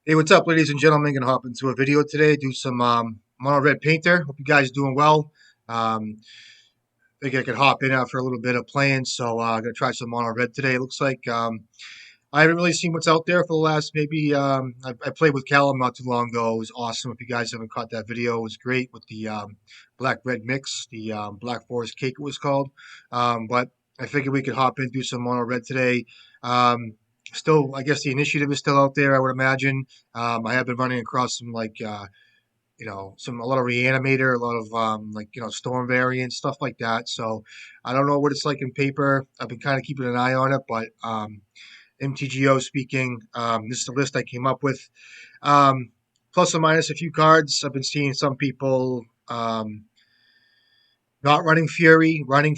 Hey, what's up, ladies and gentlemen? Gonna hop into a video today. Do some mono red painter. Hope you guys doing well. Think I could hop in after a little bit of playing, so gonna try some mono red today. It looks like I haven't really seen what's out there for the last maybe. I played with Callum not too long ago. It was awesome. If you guys haven't caught that video, it was great with the black red mix, the Black Forest cake it was called. But I figured we could hop in do some mono red today. Um, Still, I guess the initiative is still out there. I would imagine. I have been running across some a lot of reanimator, a lot of storm variants, stuff like that. So I don't know what it's like in paper. I've been kind of keeping an eye on it, but MTGO speaking, this is the list I came up with. Um, Plus or minus a few cards. I've been seeing some people not running Fury, running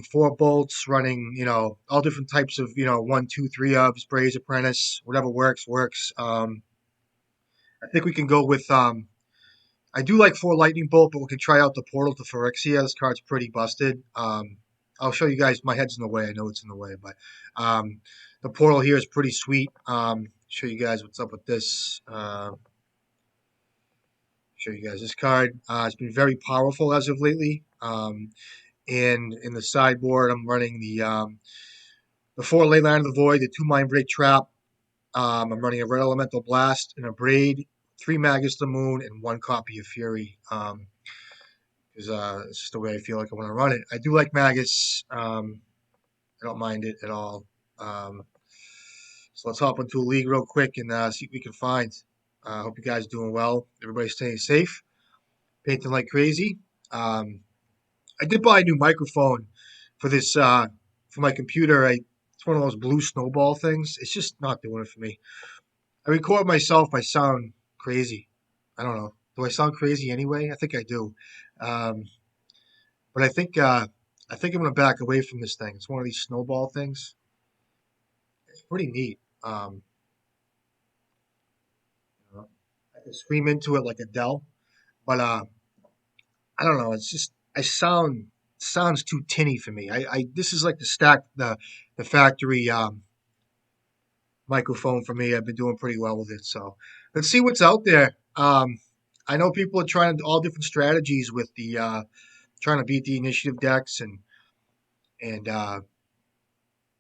four bolts, running, all different types of, one, two, three of Bray's Apprentice, whatever works. I think we can go with, I do like four Lightning Bolt, but we can try out the Portal to Phyrexia. This card's pretty busted. I'll show you guys, my head's in the way. I know it's in the way, but the Portal here is pretty sweet. Show you guys what's up with this. Show you guys this card. It's been very powerful as of lately. And in the sideboard, I'm running the four Leyline of the Void, the two Mind Break Trap. I'm running a Red Elemental Blast and a Braid, three Magus the Moon, and one copy of Fury. Because it's just the way I feel like I want to run it. I do like Magus. I don't mind it at all. Um, so let's hop into a league real quick and see what we can find. Hope you guys doing well. Everybody's staying safe. Painting like crazy. Um, I did buy a new microphone for this for my computer. It's one of those blue snowball things. It's just not doing it for me. I record myself. I sound crazy. I don't know. Do I sound crazy anyway? I think I do. Um, but I think I'm gonna back away from this thing. It's one of these snowball things. It's pretty neat. I can scream into it like Adele, but I don't know. It's just I sounds too tinny for me. I this is like the factory microphone for me. I've been doing pretty well with it. So let's see what's out there. I know people are trying all different strategies with the trying to beat the initiative decks and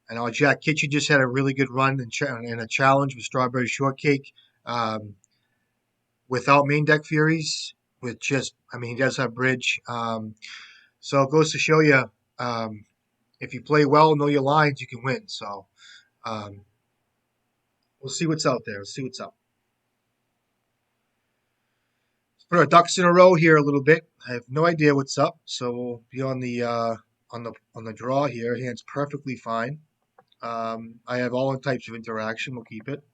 I know Jack Kitchen just had a really good run in a challenge with Strawberry Shortcake um, without main deck Furies. With just, I mean, he does have bridge. So it goes to show you if you play well, know your lines, you can win. So um, we'll see what's out there. Let's see what's up. Let's put our ducks in a row here a little bit. I have no idea what's up, so we'll be on the draw here. Hand's perfectly fine. I have all types of interaction. We'll keep it.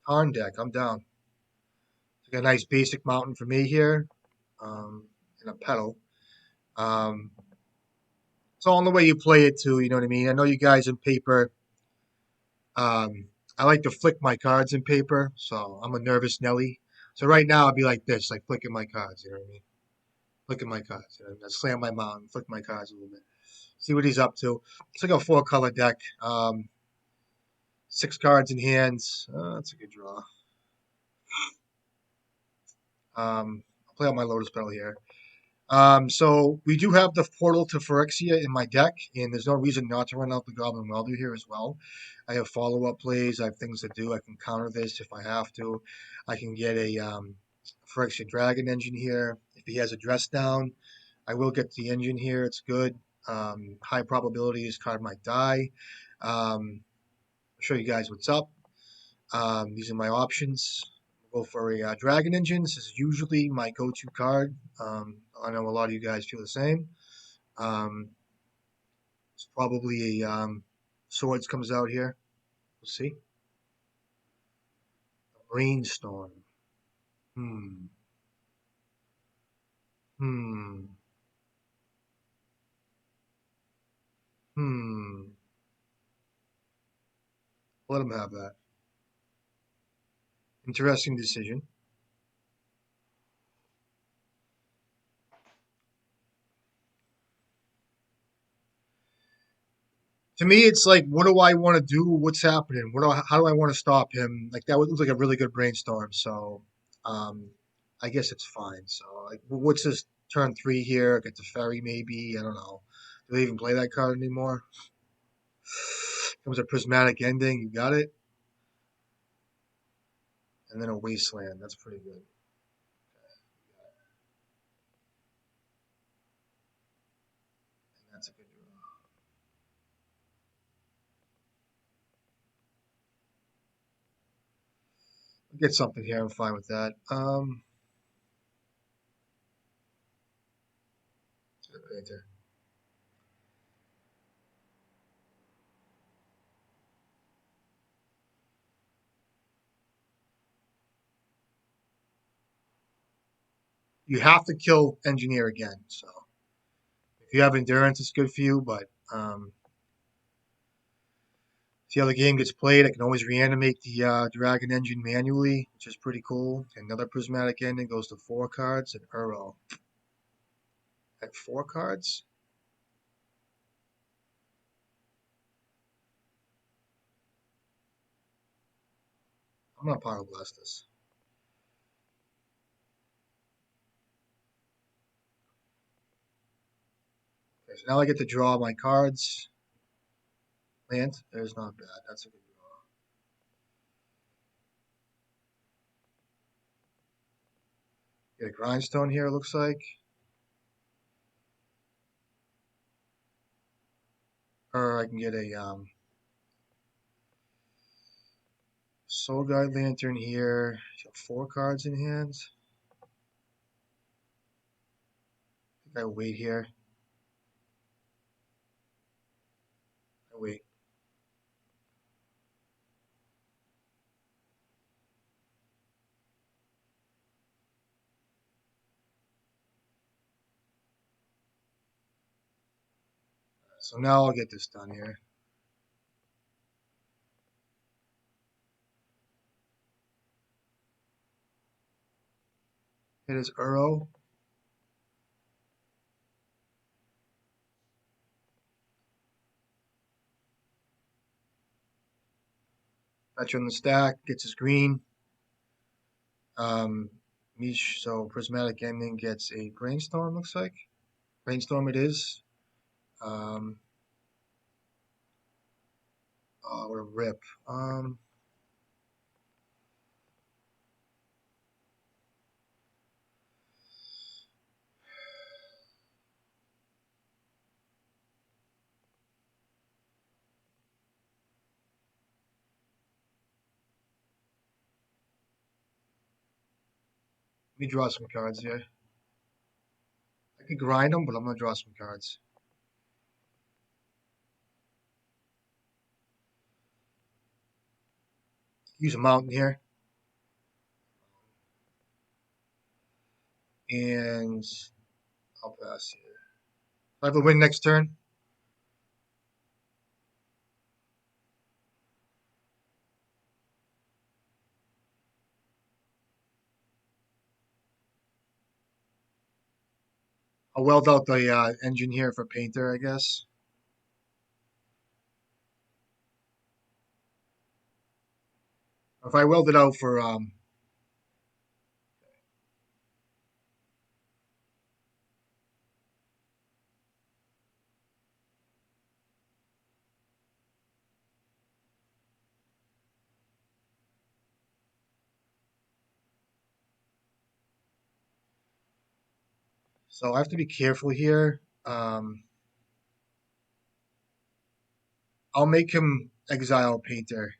Tarn deck. I'm down. Got a nice basic mountain for me here, and a pedal. Um, it's all in the way you play it too. You know what I mean? I know you guys in paper. Um, I like to flick my cards in paper, so I'm a nervous Nelly. So right now I'd be like this, like flicking my cards. You know what I mean? Flicking my cards. You know, I slam my mountain, flick my cards a little bit. See what he's up to. It's like a four-color deck. Six cards in hands. That's a good draw. I'll play out my Lotus Petal here. So we do have the Portal to Phyrexia in my deck, and there's no reason not to run out the Goblin Welder here as well. I have follow-up plays. I have things to do. I can counter this if I have to. I can get a Phyrexia Dragon engine here. If he has a dress down, I will get the engine here. It's good. High probability his card might die. I'll show you guys what's up. These are my options. Go for a Dragon Engine. This is usually my go-to card. I know a lot of you guys feel the same. Um, it's probably a Swords comes out here. We'll see. Brainstorm. Hmm. Hmm. Hmm. Let him have that. Interesting decision. To me, it's like, what do I want to do? What's happening? How do I want to stop him? Like that looks like a really good brainstorm. So, um, I guess it's fine. So, like, what's this turn three here? Get the ferry, maybe. I don't know. Do they even play that card anymore? Comes a prismatic ending. You got it, and then a wasteland. That's pretty good. And that's a good draw. I'll get something here. I'm fine with that. Painter. You have to kill engineer again. So if you have endurance, it's good for you. But see how the game gets played. I can always reanimate the dragon engine manually, which is pretty cool. Another prismatic ending goes to four cards and Uro at four cards. I'm gonna pyroblast this. Okay, so now I get to draw my cards. Land. There's not bad. That's a good draw. Get a grindstone here. It looks like, or I can get a soul guide lantern here. Four cards in hand. I think I wait here. I wait. So now I'll get this done here. It is Uro. Veteran the stack gets his green. Mish, so prismatic ending gets a brainstorm. Looks like brainstorm it is. Um, oh, what a rip. Let me draw some cards here. I could grind them, but I'm gonna draw some cards. Use a mountain here, and I'll pass here. I have a win next turn. I'll weld out the engine here for painter, I guess. If I weld it out for so I have to be careful here. I'll make him exile painter.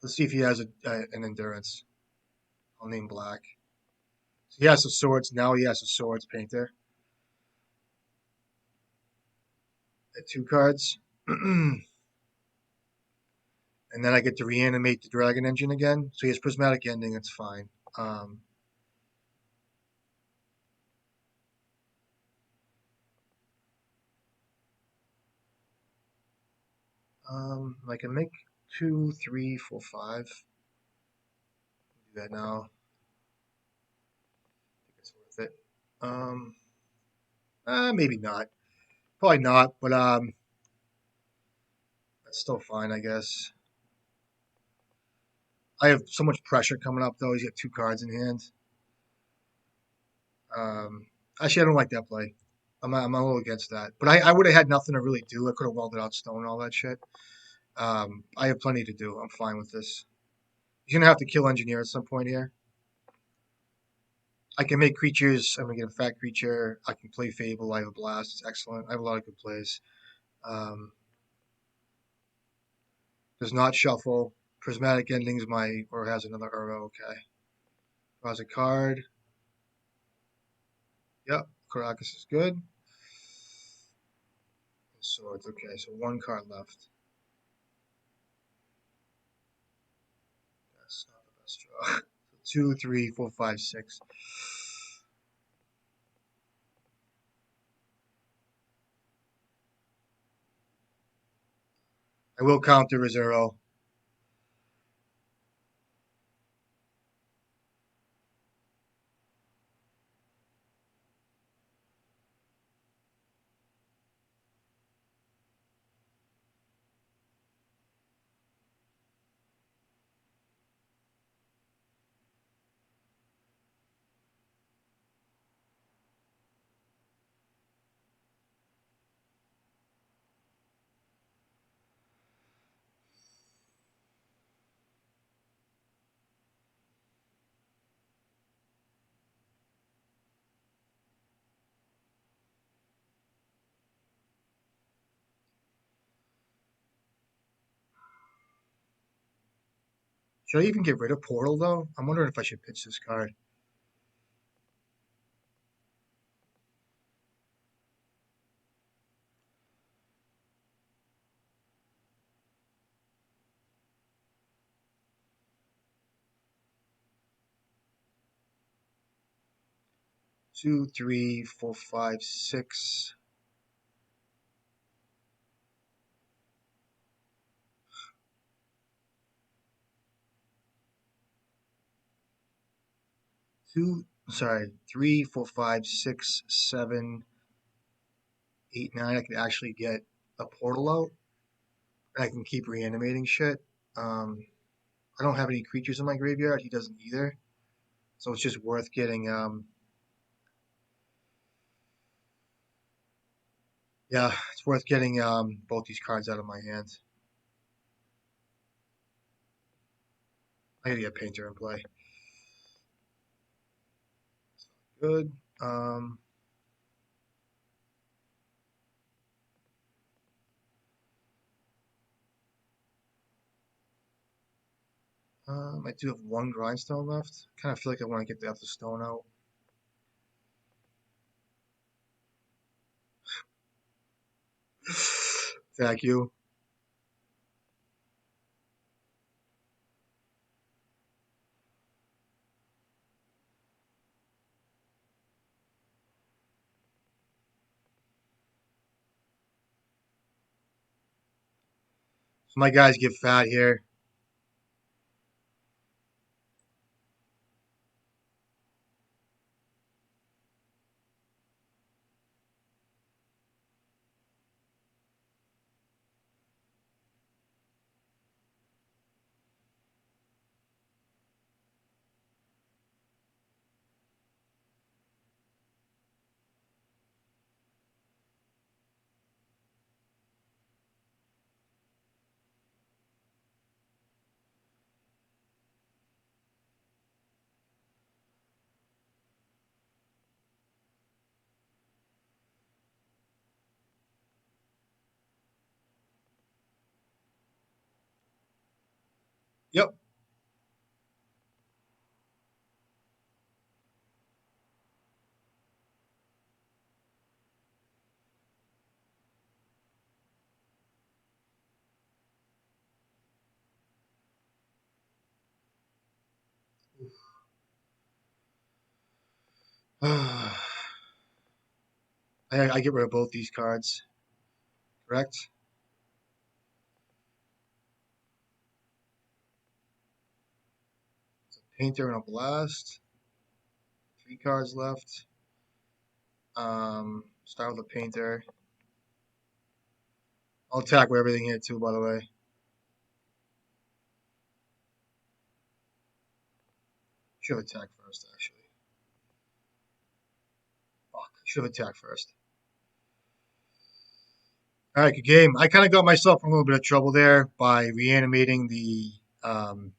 Let's see if he has an endurance. I'll name black. So he has the swords. Now he has a swords painter at two cards. And then I get to reanimate the dragon engine again. So he has prismatic ending. It's fine. Um, I can make two, three, four, five. Do that now. I think it's worth it. Maybe not. Probably not. But That's still fine, I guess. I have so much pressure coming up though. He's got two cards in hand. Um, Actually, I don't like that play. I'm a little against that. But I would have had nothing to really do. I could have welded out stone and all that shit. I have plenty to do. I'm fine with this. He's gonna have to kill engineer at some point here. I can make creatures. I'm gonna get a fat creature. I can play Fable. I have a blast. It's excellent. I have a lot of good plays. Um, does not shuffle. Prismatic endings my or has another arrow. Okay. Draws a card. Yep. Caracas is good. Swords. Okay, so one card left. That's not the best draw. Two, three, four, five, six. I will counter a zero. Should I even get rid of Portal though? I'm wondering if I should pitch this card. Two, three, four, five, six. Two, sorry, three, four, five, six, seven, eight, nine. I could actually get a Portal out. And I can keep reanimating shit. I don't have any creatures in my graveyard. He doesn't either. So it's just worth getting. Yeah, it's worth getting both these cards out of my hand. I gotta get Painter in play. Good. I do have one grindstone left. Kind of feel like I want to get the other stone out. Thank you. So my guys get fat here. Yep. I get rid of both these cards. Correct. Painter and a blast. Three cards left. Start with a painter. I'll attack with everything here too, by the way. Should have attacked first, actually. Fuck. Should have attacked first. All right, good game. I kind of got myself in a little bit of trouble there by reanimating um,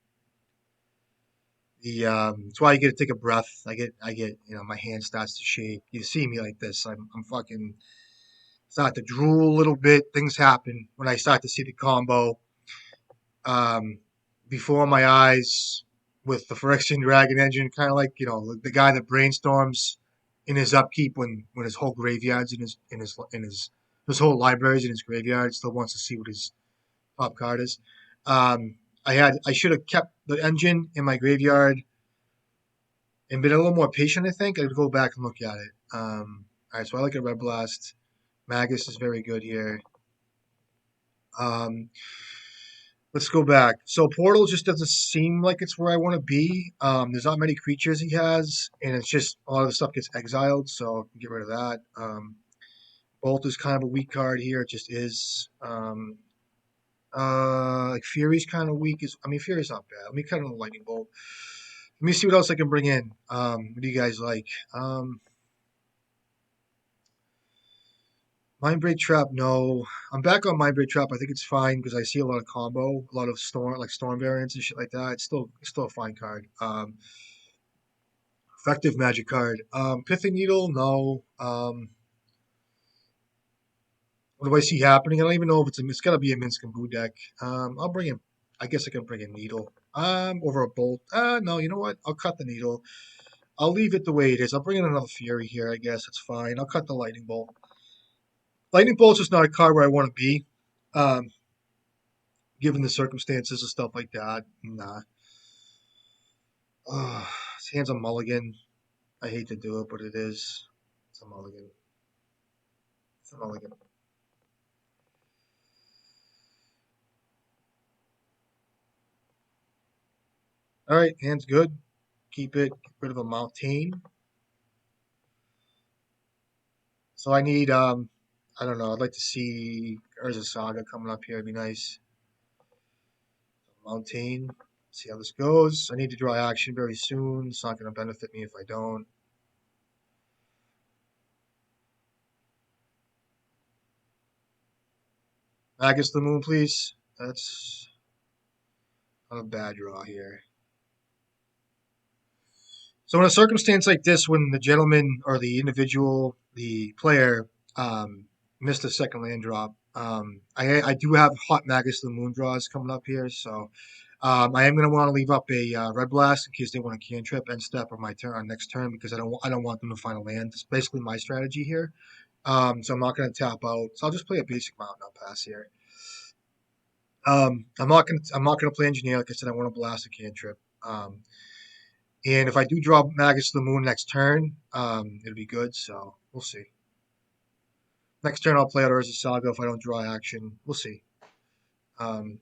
that's why you get to take a breath. My hand starts to shake. You see me like this. I'm fucking start to drool a little bit. Things happen when I start to see the combo um, before my eyes with the Phyrexian Dragon engine, kind of like the guy that brainstorms in his upkeep when his whole graveyard's his whole library's in his graveyard. Still wants to see what his top card is. I should have kept the engine in my graveyard and been a little more patient. I think I'd go back and look at it. All right, so I like a Red Blast. Magus is very good here. Um, let's go back. So Portal just doesn't seem like it's where I want to be. There's not many creatures he has, and it's just a lot of the stuff gets exiled, so get rid of that. Bolt is kind of a weak card here. It just is. Like Fury's kind of weak. Fury's not bad. Let me cut on the Lightning Bolt. Let me see what else I can bring in. What do you guys like? Mindbreak Trap, no. I'm back on Mindbreak Trap. I think it's fine because I see a lot of combo, a lot of storm variants and shit like that. It's still a fine card. Effective magic card. Pithing Needle, no. What do I see happening? I don't even know if it's got to be a Minsk and Boo deck. I'll bring in. I guess I can bring in Needle. Over a Bolt. No, you know what? I'll cut the Needle. I'll leave it the way it is. I'll bring in another Fury here. I guess it's fine. I'll cut the Lightning Bolt. Lightning Bolt's just not a card where I want to be. Um, Given the circumstances and stuff like that. Nah. His hand's a mulligan. I hate to do it, but it is. It's a mulligan. It's a mulligan. All right, hand's good. Keep it. Get rid of a mountain. So I need. I don't know. I'd like to see Urza Saga coming up here. It'd be nice. Mountain. See how this goes. I need to draw action very soon. It's not going to benefit me if I don't. Magus the Moon, please. That's not a bad draw here. So in a circumstance like this, when the gentleman or the individual, the player, missed a second land drop, I do have hot Magus the Moon draws coming up here, so I am going to want to leave up a Red Blast in case they want a cantrip end step or my turn on next turn because I don't want them to find a land. It's basically my strategy here. So I'm not going to tap out. So I'll just play a basic mountain. I'll pass here. I'm not gonna play engineer. Like I said, I want to blast a cantrip. And if I do draw Magus to the Moon next turn, it'll be good. So we'll see. Next turn I'll play out Urza Saga if I don't draw action. We'll see. Um,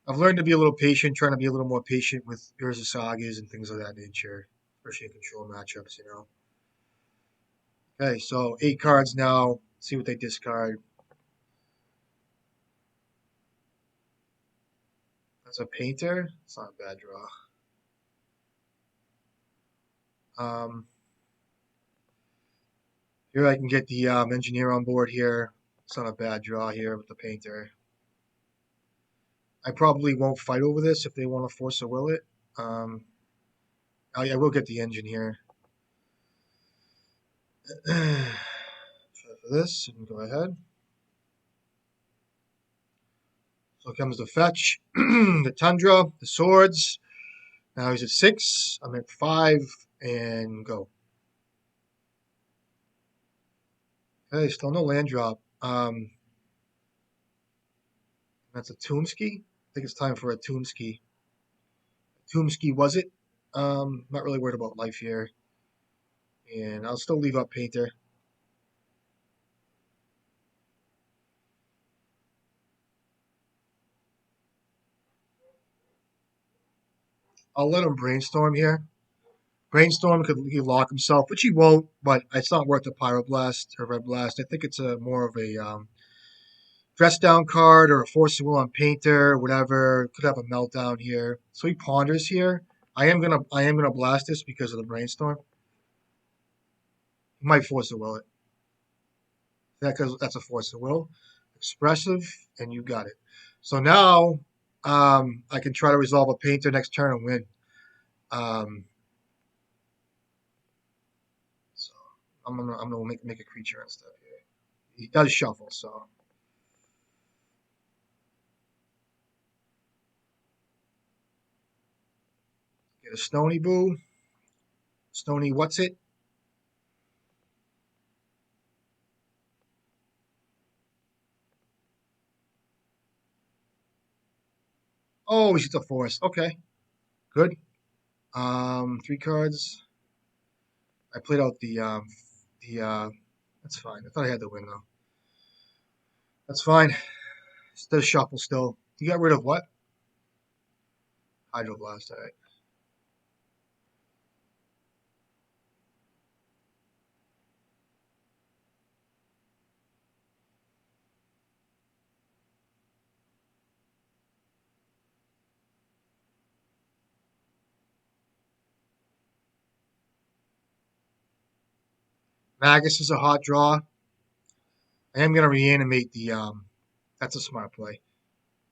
I've learned to be a little patient, trying to be a little more patient with Urza Sagas and things of that nature, especially in control matchups. Okay, so 8 cards now. See what they discard. That's a painter. It's not a bad draw. Here I can get the engineer on board here. It's not a bad draw here with the painter. I probably won't fight over this if they want to force a will it. Um, I will get the engine here. Try for this and go ahead. So comes the fetch, the tundra, the swords. Now he's at 6. I'm at 5 and go. Okay, still no land drop. That's a Tombski. I think it's time for a Tombski. Tombski was it? Not really worried about life here. And I'll still leave up painter. I'll let him brainstorm here. Brainstorm could he lock himself, which he won't, but it's not worth a Pyroblast or Red Blast. I think it's a more of a dress down card or a force of will on painter, whatever. Could have a meltdown here. So he ponders here. I am gonna blast this because of the brainstorm. He might force of will it. That's a force of will. Expressive, and you got it. So now I can try to resolve a painter next turn and win. Um, so I'm gonna make a creature instead here. He does shuffle, so get a Stony Boo. Stony, what's it? Oh, he's a force. Okay, good. Three cards. I played out the. That's fine. I thought I had the win though. That's fine. Still shuffle still. You got rid of what? Hydroblast. All right. Magus is a hot draw. I am gonna reanimate the. That's a smart play.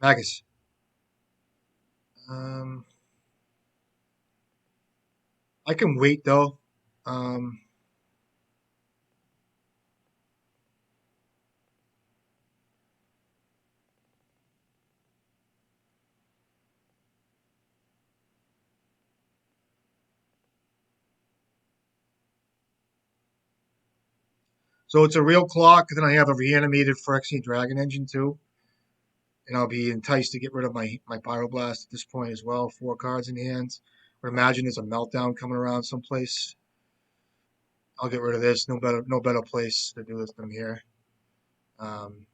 Magus. Um, I can wait though. Um, so it's a real clock. Then I have a reanimated Phyrexian Dragon Engine too, and I'll be enticed to get rid of my Pyroblast at this point as well. Four cards in hand. But imagine there's a meltdown coming around someplace. I'll get rid of this. No better place to do this than here. Um,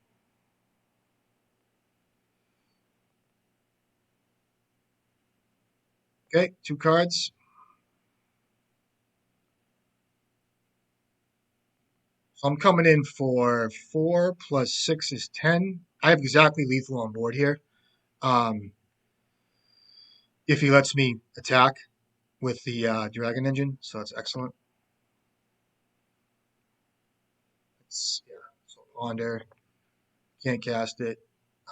okay, two cards. So I'm coming in for 4 + 6 is 10. I have exactly lethal on board here. Um, if he lets me attack with the Dragon Engine, so that's excellent. Yeah. So ponder, can't cast it.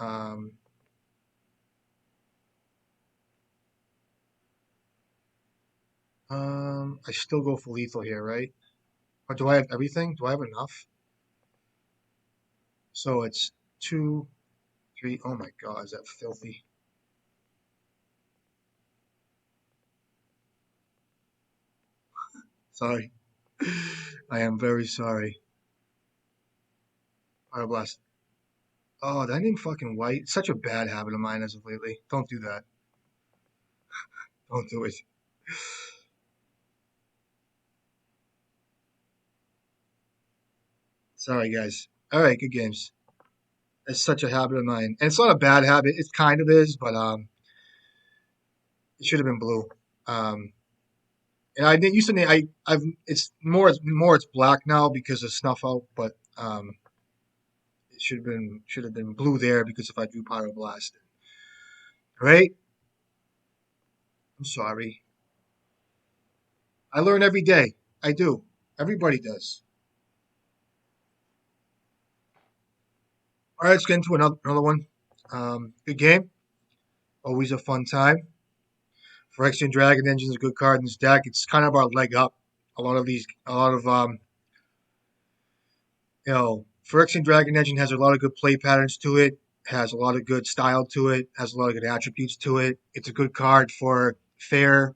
Um, I still go for lethal here, right? Or do I have everything? Do I have enough? So it's 2, 3. Oh my God, is that filthy? Sorry. I am very sorry. Pyroblast. Oh, that name fucking white. It's such a bad habit of mine as of lately. Don't do that. Don't do it. Sorry, guys. All right, good games. It's such a habit of mine, and it's not a bad habit. It kind of is, but it should have been blue. Um, and I didn't used to name. I've it's more it's black now because of snuff out, but it should have been blue there because if I drew pyroblast, right? I'm sorry. I learn every day. I do. Everybody does. All right, let's get into another one. Good game. Always a fun time. Phyrexian Dragon Engine is a good card in this deck. It's kind of our leg up. A lot of Phyrexian Dragon Engine has a lot of good play patterns to it. Has a lot of good style to it. Has a lot of good attributes to it. It's a good card for fair.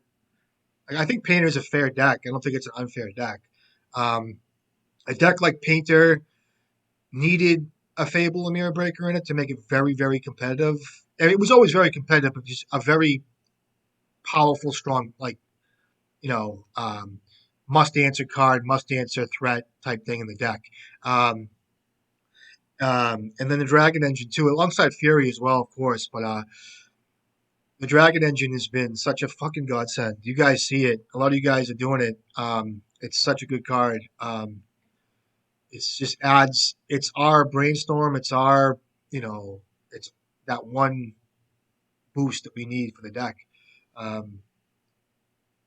I think Painter is a fair deck. I don't think it's an unfair deck. Um, a deck like Painter needed a Fable and Mirror Breaker in it to make it very, very competitive. And it was always very competitive, but just a very powerful, strong, like you know, um, must answer card, must answer threat type thing in the deck. Um, and then the Dragon Engine too, alongside Fury as well, of course. But the Dragon Engine has been such a fucking godsend. You guys see it. A lot of you guys are doing it. It's such a good card. It's just adds. It's our brainstorm. It's our you know, it's that one boost that we need for the deck um,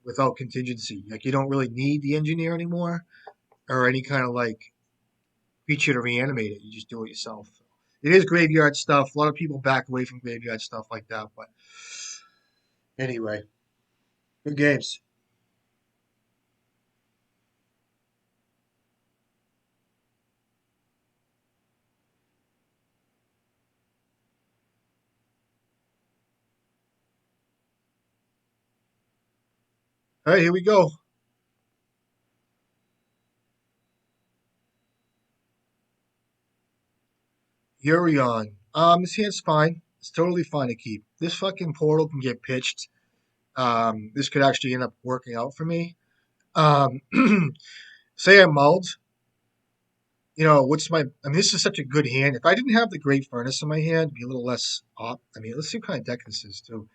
without contingency. Like you don't really need the engineer anymore or any kind of like creature to reanimate it. You just do it yourself. It is graveyard stuff. A lot of people back away from graveyard stuff like that. But anyway, good games. All right, here we go. Yurion. This hand's fine. It's totally fine to keep. This fucking portal can get pitched. This could actually end up working out for me. Um, say I mulled. What's my? I mean, this is such a good hand. If I didn't have the Great Furnace in my hand, it'd be a little less op. I mean, let's see what kind of deck this is too.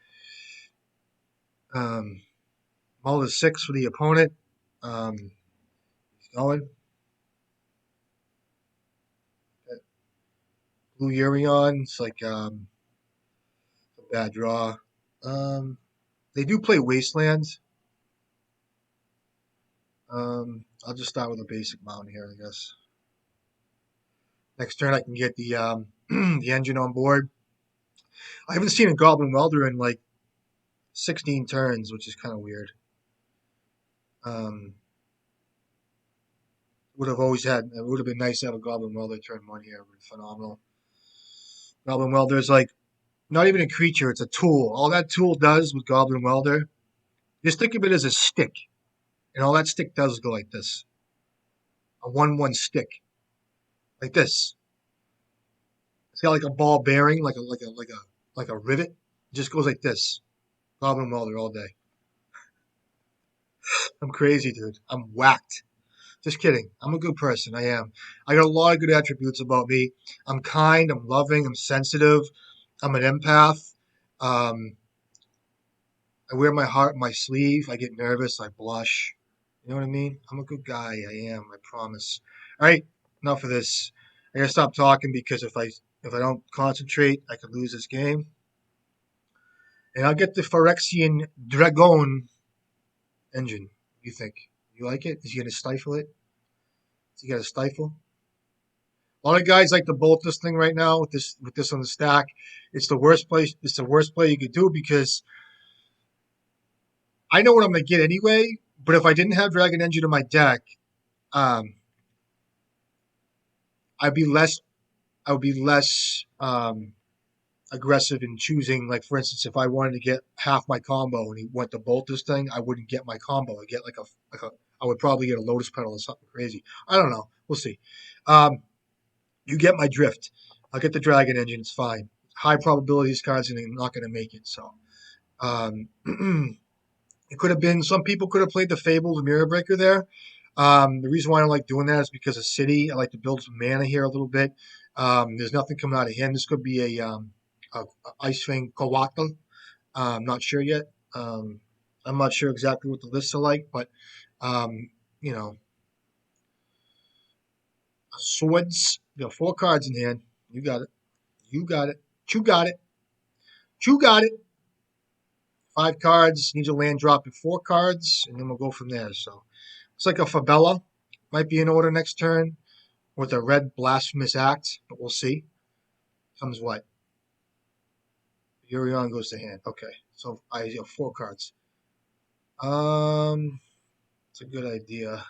Um, mulled is 6 for the opponent. He's going. Blue Yurion. It's like a bad draw. Um, they do play Wastelands. I'll just start with a basic mountain here, I guess. Next turn, I can get the the engine on board. I haven't seen a Goblin Welder in like 16 turns, which is kind of weird. Um, would have always had. It would have been nice to have a Goblin Welder turn 1 here. It would be phenomenal. Goblin Welder is like not even a creature; it's a tool. All that tool does with Goblin Welder, just think of it as a stick, and all that stick does is go like this: a 1/1 stick, like this. It's got like a ball bearing, like a rivet. It just goes like this. Goblin Welder all day. I'm crazy, dude. I'm whacked. Just kidding. I'm a good person. I am. I got a lot of good attributes about me. I'm kind. I'm loving. I'm sensitive. I'm an empath. Um, I wear my heart on my sleeve. I get nervous. I blush. You know what I mean? I'm a good guy. I am. I promise. All right. Enough of this. I gotta stop talking because if I don't concentrate, I could lose this game. And I'll get the Phyrexian Dragon engine. What do you think? You like it? Is he gonna stifle it? Is he gonna stifle? A lot of guys like to bolt this thing right now with this on the stack. It's the worst place. It's the worst play you could do because I know what I'm gonna get anyway. But if I didn't have Dragon Engine in my deck, um, I'd be less. I would be less aggressive in choosing. Like for instance, if I wanted to get half my combo and he went to bolt this thing, I wouldn't get my combo. I get like a. I would probably get a Lotus Petal or something crazy. I don't know. We'll see. Um, you get my drift. I'll get the Dragon Engine. It's fine. High probability these cards are not going to make it. So um, it could have been. Some people could have played the Fable, the Mirror Breaker there. The reason why I don't like doing that is because of City. I like to build some mana here a little bit. There's nothing coming out of him. This could be a Ice Fang Kawata. I'm not sure yet. I'm not sure exactly what the lists are like, but um, you know, swords. You got 4 cards in hand. You got it. You got it. You got it. You got it. 5 cards. Needs a land drop at 4 cards, and then we'll go from there. So it's like a Fabella. Might be in order next turn with a red blasphemous act, but we'll see. Comes what? Yurion goes to hand. Okay, so I have 4 cards. It's a good idea.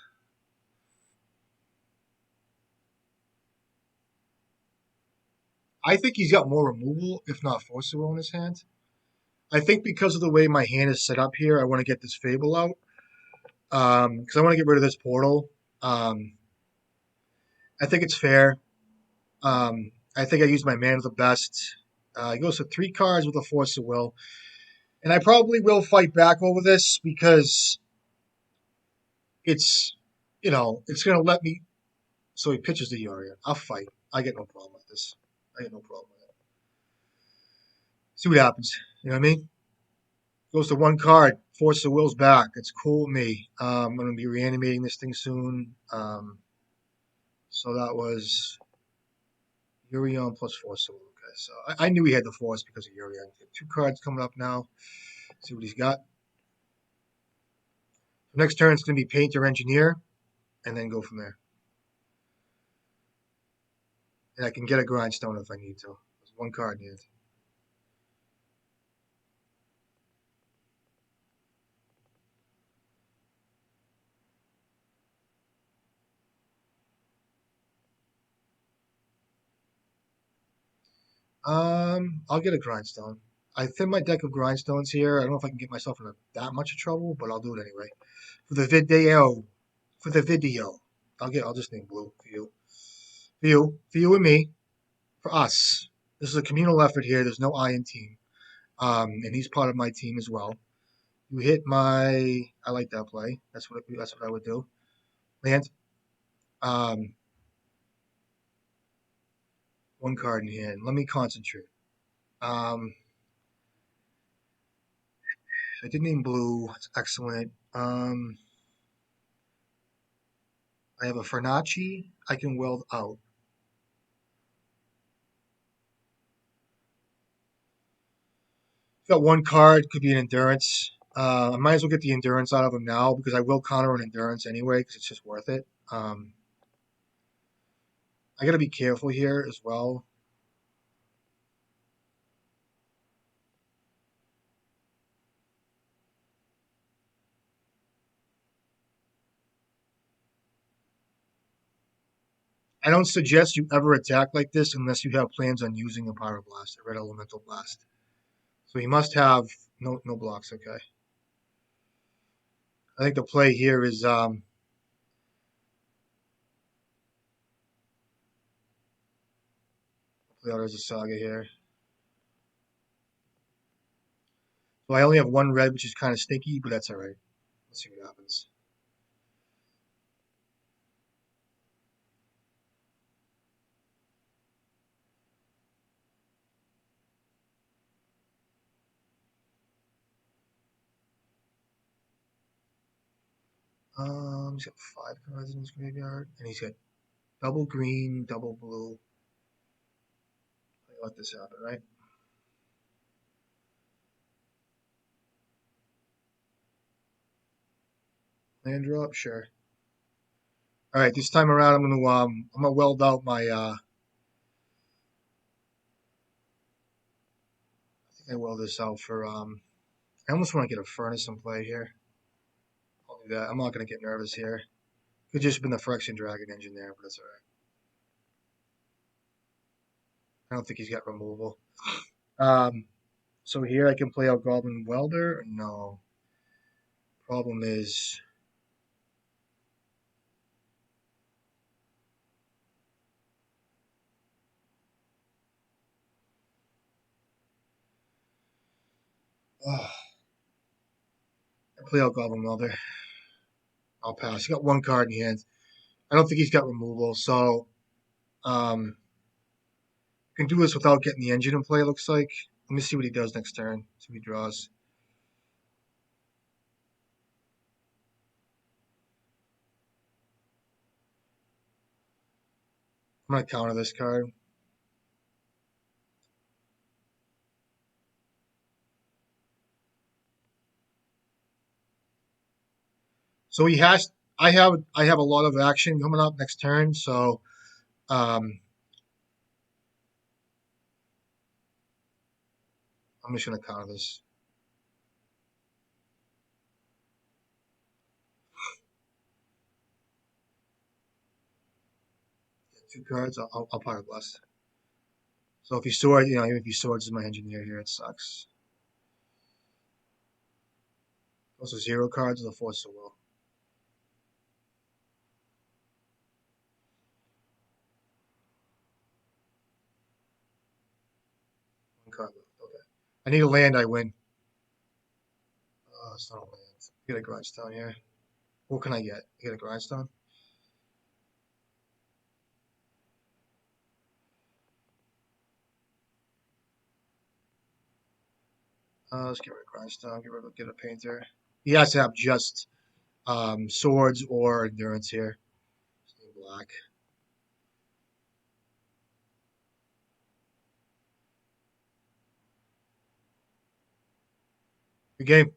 I think he's got more removal, if not forcible, in his hand. I think because of the way my hand is set up here, I want to get this Fable out. Because I want to get rid of this portal. Um, I think it's fair. I think I used my man the best. He goes to 3 cards with a Force of Will. And I probably will fight back over this because it's, it's going to let me. So he pitches the Yorion. I'll fight. I get no problem with this. I get no problem with it. See what happens. You know what I mean? Goes to 1 card. Force of Will's back. It's cool with me. I'm going to be reanimating this thing soon. So that was Urion plus Force Soul. Okay, so I knew he had the Force because of Urion. 2 cards coming up now. See what he's got. Next turn it's going to be Painter Engineer, and then go from there. And I can get a Grindstone if I need to. There's 1 card in it. I'll get a Grindstone. I thin my deck of Grindstones here. I don't know if I can get myself in that much trouble, but I'll do it anyway. For the video, I'll just name blue for you. For you and me, for us. This is a communal effort here. There's no I in team. And he's part of my team as well. You hit my. I like that play. That's what I would do. Land. Um, 1 card in hand. Let me concentrate. Um, I did name blue. That's excellent. I have a Fernacci I can weld out. Got 1 card, could be an endurance. I might as well get the endurance out of him now because I will counter an endurance anyway because it's just worth it. I got to be careful here as well. I don't suggest you ever attack like this unless you have plans on using a Pyroblast, a Red Elemental Blast. So he must have no blocks. Okay. I think the play here is play out as a Saga here. So I only have 1 red, which is kind of stinky, but that's all right. Let's see what happens. He's got 5 cards in his graveyard, and he's got double green, double blue. Let this happen, right? Land drop, sure. All right, this time around, I'm gonna weld out my. I think I weld this out for. I almost want to get a furnace in play here. I'll do that. I'm not gonna get nervous here. Could just have been the Phyrexian Dragon engine there, but that's all right. I don't think he's got removal. Um, so here I can play out Goblin Welder. No. Problem is, I play out Goblin Welder. I'll pass. He got 1 card in hand. I don't think he's got removal, so can do this without getting the engine in play. It looks like. Let me see what he does next turn. See what he draws. I'm gonna counter this card. So he has. I have a lot of action coming up next turn. So um, I'm just gonna counter this. Get 2 cards. I'll Pyroblast. So if he sword, even if he swords is my engineer here, it sucks. Also 0 cards of the Force of Will. 1 card left. Okay. I need a land. I win. It's not a land. Get a grindstone here. What can I get? Get a grindstone. Let's get rid of grindstone. Get a painter. He has to have just swords or endurance here. Black. Good game.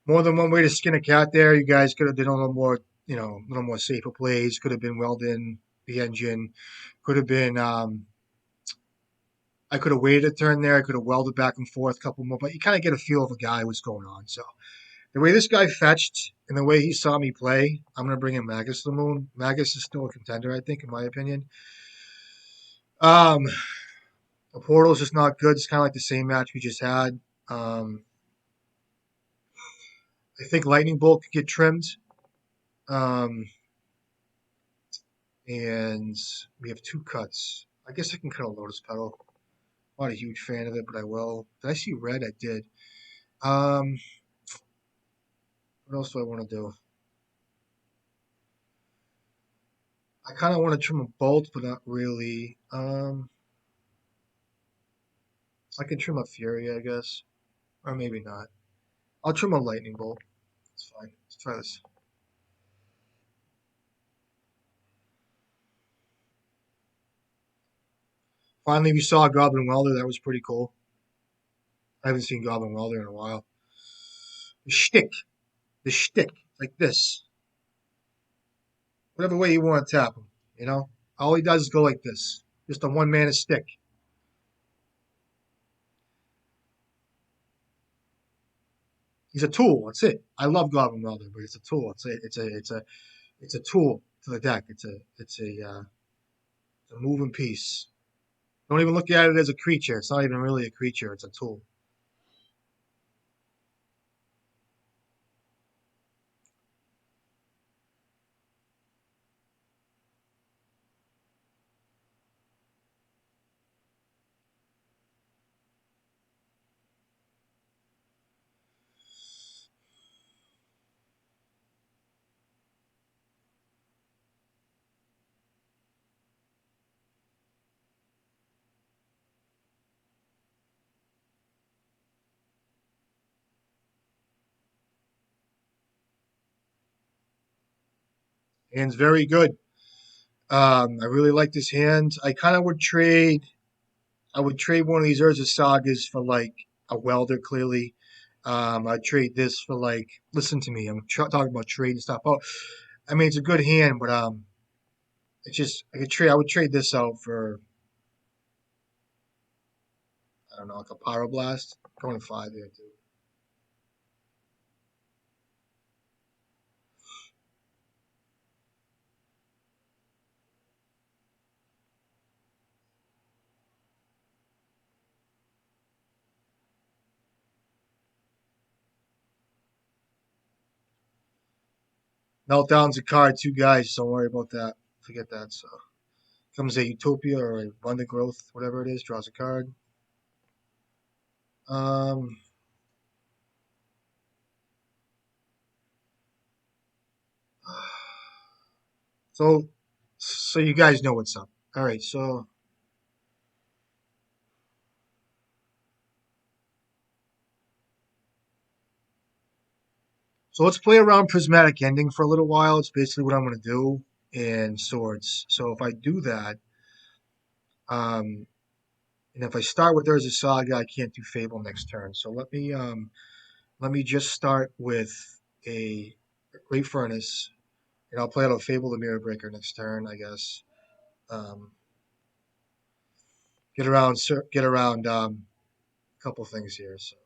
More than one way to skin a cat there. You guys could have done a little more, a little more safer plays. Could have been welding the engine. Could have been, I could have waited a turn there. I could have welded back and forth a couple more, but you kind of get a feel of a guy what's going on. So the way this guy fetched and the way he saw me play, I'm going to bring in Magus to the moon. Magus is still a contender, I think, in my opinion. Um, the portal is just not good. It's kind of like the same match we just had. Um, I think lightning bolt could get trimmed. Um, and we have two cuts. I guess I can cut a lotus petal. I'm not a huge fan of it, but I will. Did I see red? I did. Um, what else do I want to do? I kind of want to trim a bolt, but not really. I can trim a fury, I guess, or maybe not. I'll trim a lightning bolt. It's fine. Let's try this. Finally, we saw Goblin Welder. That was pretty cool. I haven't seen Goblin Welder in a while. The shtick. The shtick. Like this. Whatever way you want to tap him, you know? All he does is go like this. Just a one-man stick. He's a tool. That's it. I love Goblin Welder, but it's a tool. It's a tool to the deck. It's a moving piece. Don't even look at it as a creature. It's not even really a creature. It's a tool. Hand's very good. I really like this hand. I kind of would trade. I would trade one of these Urza Sagas for like a welder. Clearly, I'd trade this for like. Listen to me. Talking about trading stuff. Oh, I mean it's a good hand, but it's just I could trade. I would trade this out for I don't know like a Pyroblast. Going to five here too. Meltdown's a card too, guys. Don't worry about that. Forget that. So comes a Utopia or a Abundant Growth, whatever it is. Draws a card. Um, so so you guys know what's up. All right, so let's play around Prismatic Ending for a little while. It's basically what I'm going to do in Swords. So if I do that, um, and if I start with There's a Saga, I can't do Fable next turn. So let me just start with a Great Furnace, and I'll play out a Fable the Mirror Breaker next turn, I guess. Um, get around a couple things here. So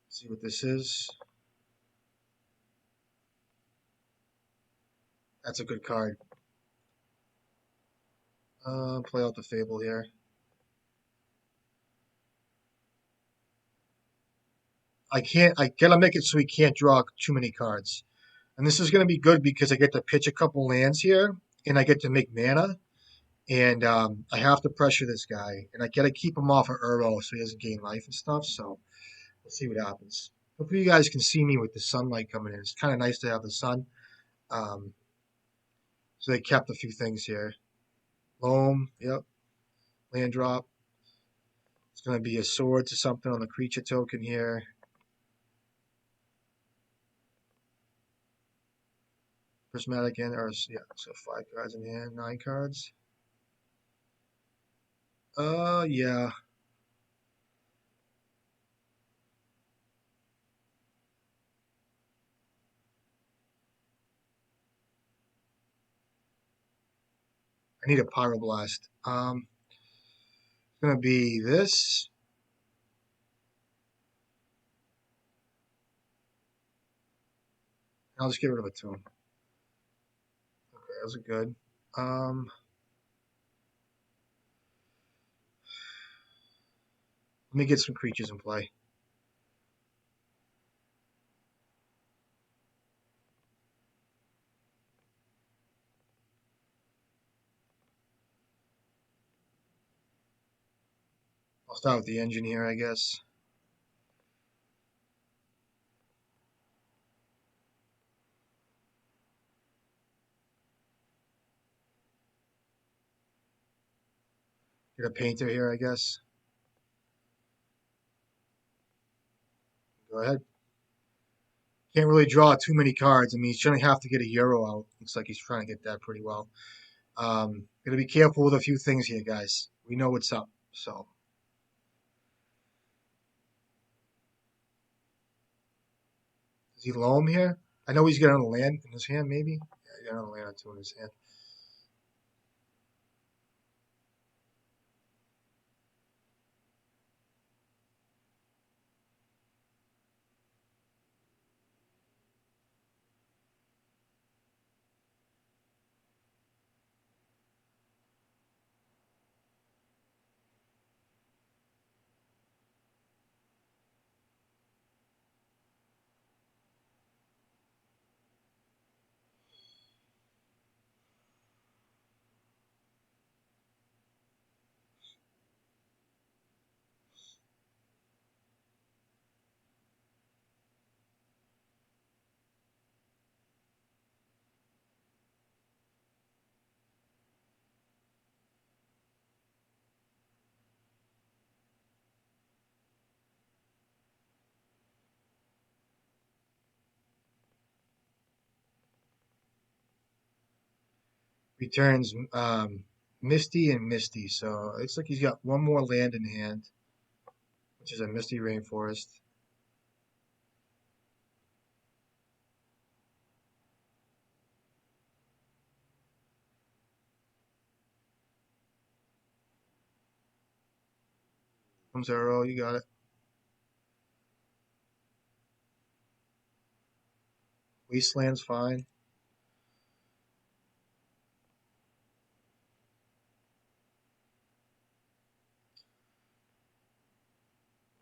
see what this is. That's a good card. Play out the Fable here. I gotta make it so he can't draw too many cards. And this is gonna be good because I get to pitch a couple lands here, and I get to make mana, and I have to pressure this guy, and I gotta keep him off of Uro so he doesn't gain life and stuff. So we'll see what happens. Hopefully you guys can see me with the sunlight coming in. It's kind of nice to have the sun. Um, so they kept a few things here. Loam, yep. Land drop. It's gonna be a sword to something on the creature token here. Prismatic end, or yeah, so five cards in hand, nine cards. Yeah. I need a pyroblast. It's gonna be this. I'll just get rid of a tune. Okay, those are good. Um, Let me get some creatures in play. I'll start with the engine here, I guess. Get a painter here, I guess. Go ahead. Can't really draw too many cards. I mean, he's going to have to get a Euro out. Looks like he's trying to get that pretty well. Gonna be careful with a few things here, guys. We know what's up. So, does he loam here? I know he's got a land in his hand, maybe. Yeah, he got a land or two in his hand. Returns Misty and Misty. So it looks like he's got one more land in hand, which is a Misty Rainforest. Comes Arrow, you got it. Wasteland's fine.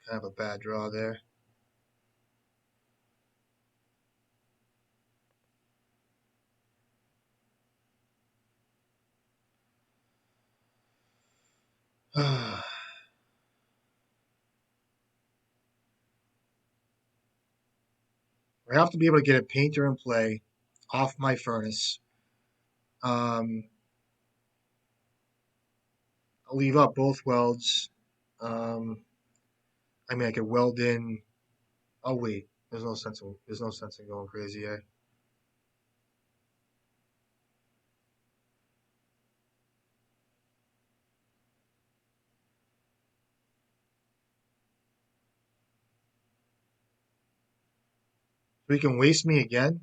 Kind of a bad draw there. I have to be able to get a painter in play off my furnace. Um, I'll leave up both welds. Um, I mean, I could weld in. Oh wait, there's no sense in going crazy. So he can waste me again.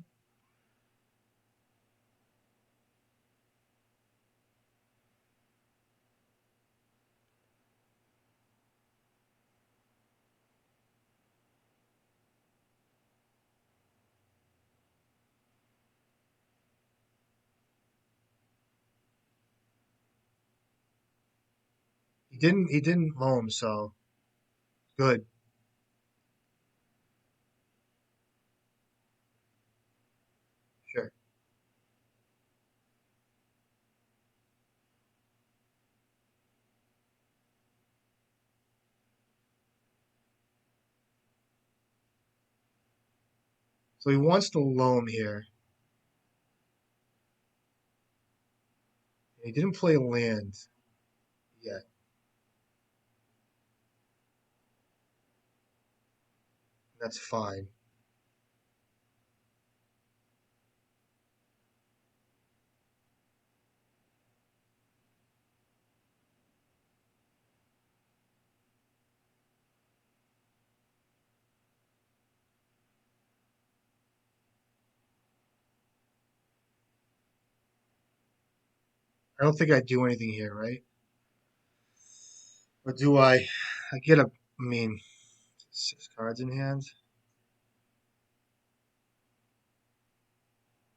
He didn't loam, so good. Sure. So he wants to loam here. He didn't play land yet. That's fine. I don't think I do anything here, right? Or do I? I get a. I mean, 6 cards in hand.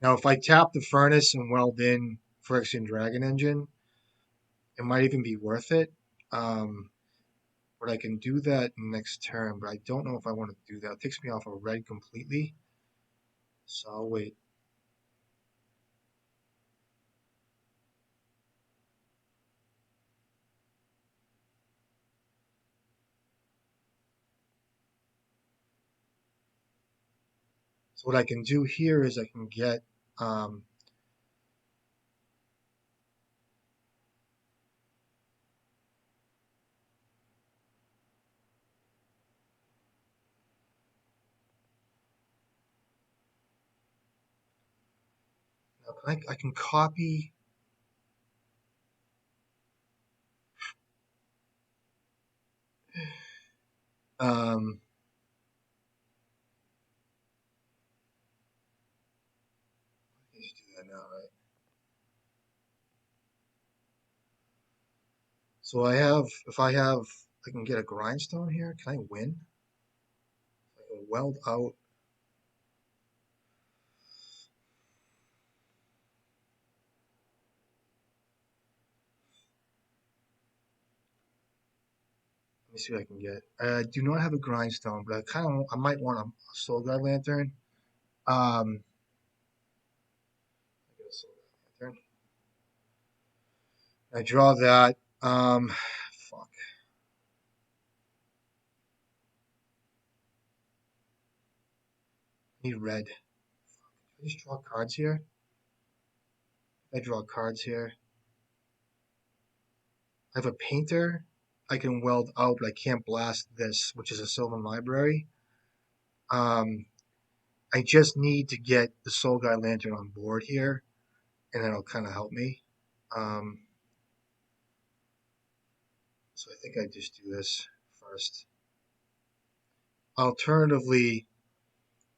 Now, if I tap the furnace and weld in Phyrexian Dragon Engine, it might even be worth it. Um, but I can do that next turn, but I don't know if I want to do that. It takes me off of red completely. So I'll wait. So what I can do here is I can get I can copy. Um, I just do that now, right? So I can get a grindstone here. Can I win? I can weld out. Let me see what I can get. I do not have a grindstone, but I might want a soul guard lantern. I get a soul guard lantern. I draw that. Fuck. I need red. I just draw cards here. I draw cards here. I have a painter. I can weld out, but I can't blast this, which is a Sylvan Library. Um, I just need to get the Soul Guide Lantern on board here, and that'll kind of help me. Um, so I think I just do this first. Alternatively,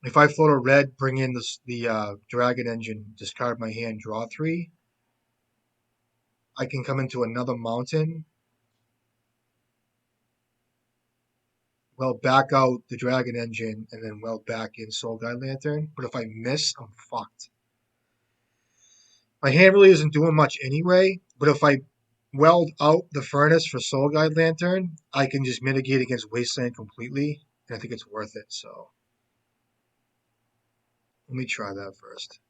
if I float a red, bring in the Dragon Engine, discard my hand, draw 3, I can come into another mountain, well, back out the Dragon Engine, and then weld back in Soul Guide Lantern. But if I miss, I'm fucked. My hand really isn't doing much anyway, but if I weld out the furnace for Soul Guide Lantern, I can just mitigate against Wasteland completely, and I think it's worth it. So let me try that first.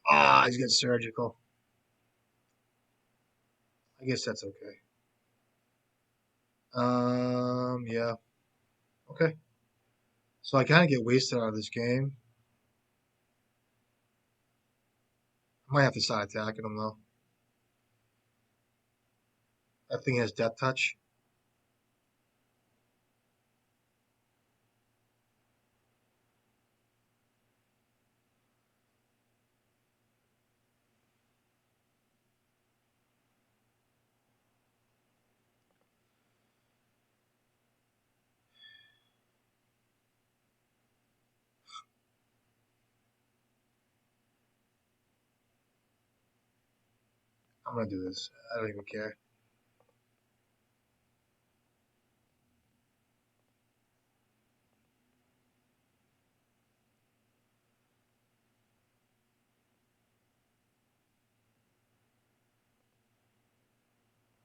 Ah, he's got surgical. I guess that's okay. Yeah, okay. So I kind of get wasted out of this game. I might have to start attacking him though. That thing has Death Touch. I'm gonna do this. I don't even care.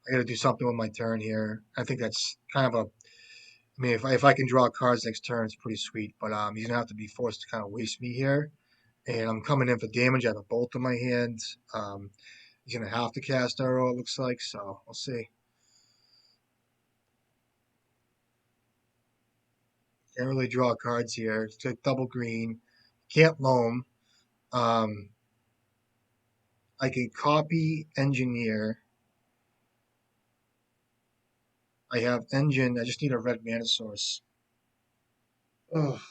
I gotta do something with my turn here. I think that's kind of a. I mean, if I can draw cards next turn, it's pretty sweet. But he's gonna have to be forced to kind of waste me here, and I'm coming in for damage. I have a bolt in my hand. He's gonna have to cast arrow. It looks like so. We'll see. Can't really draw cards here. It's got double green. Can't loam. Um, I can copy engineer. I have engine. I just need a red mana source. Oh,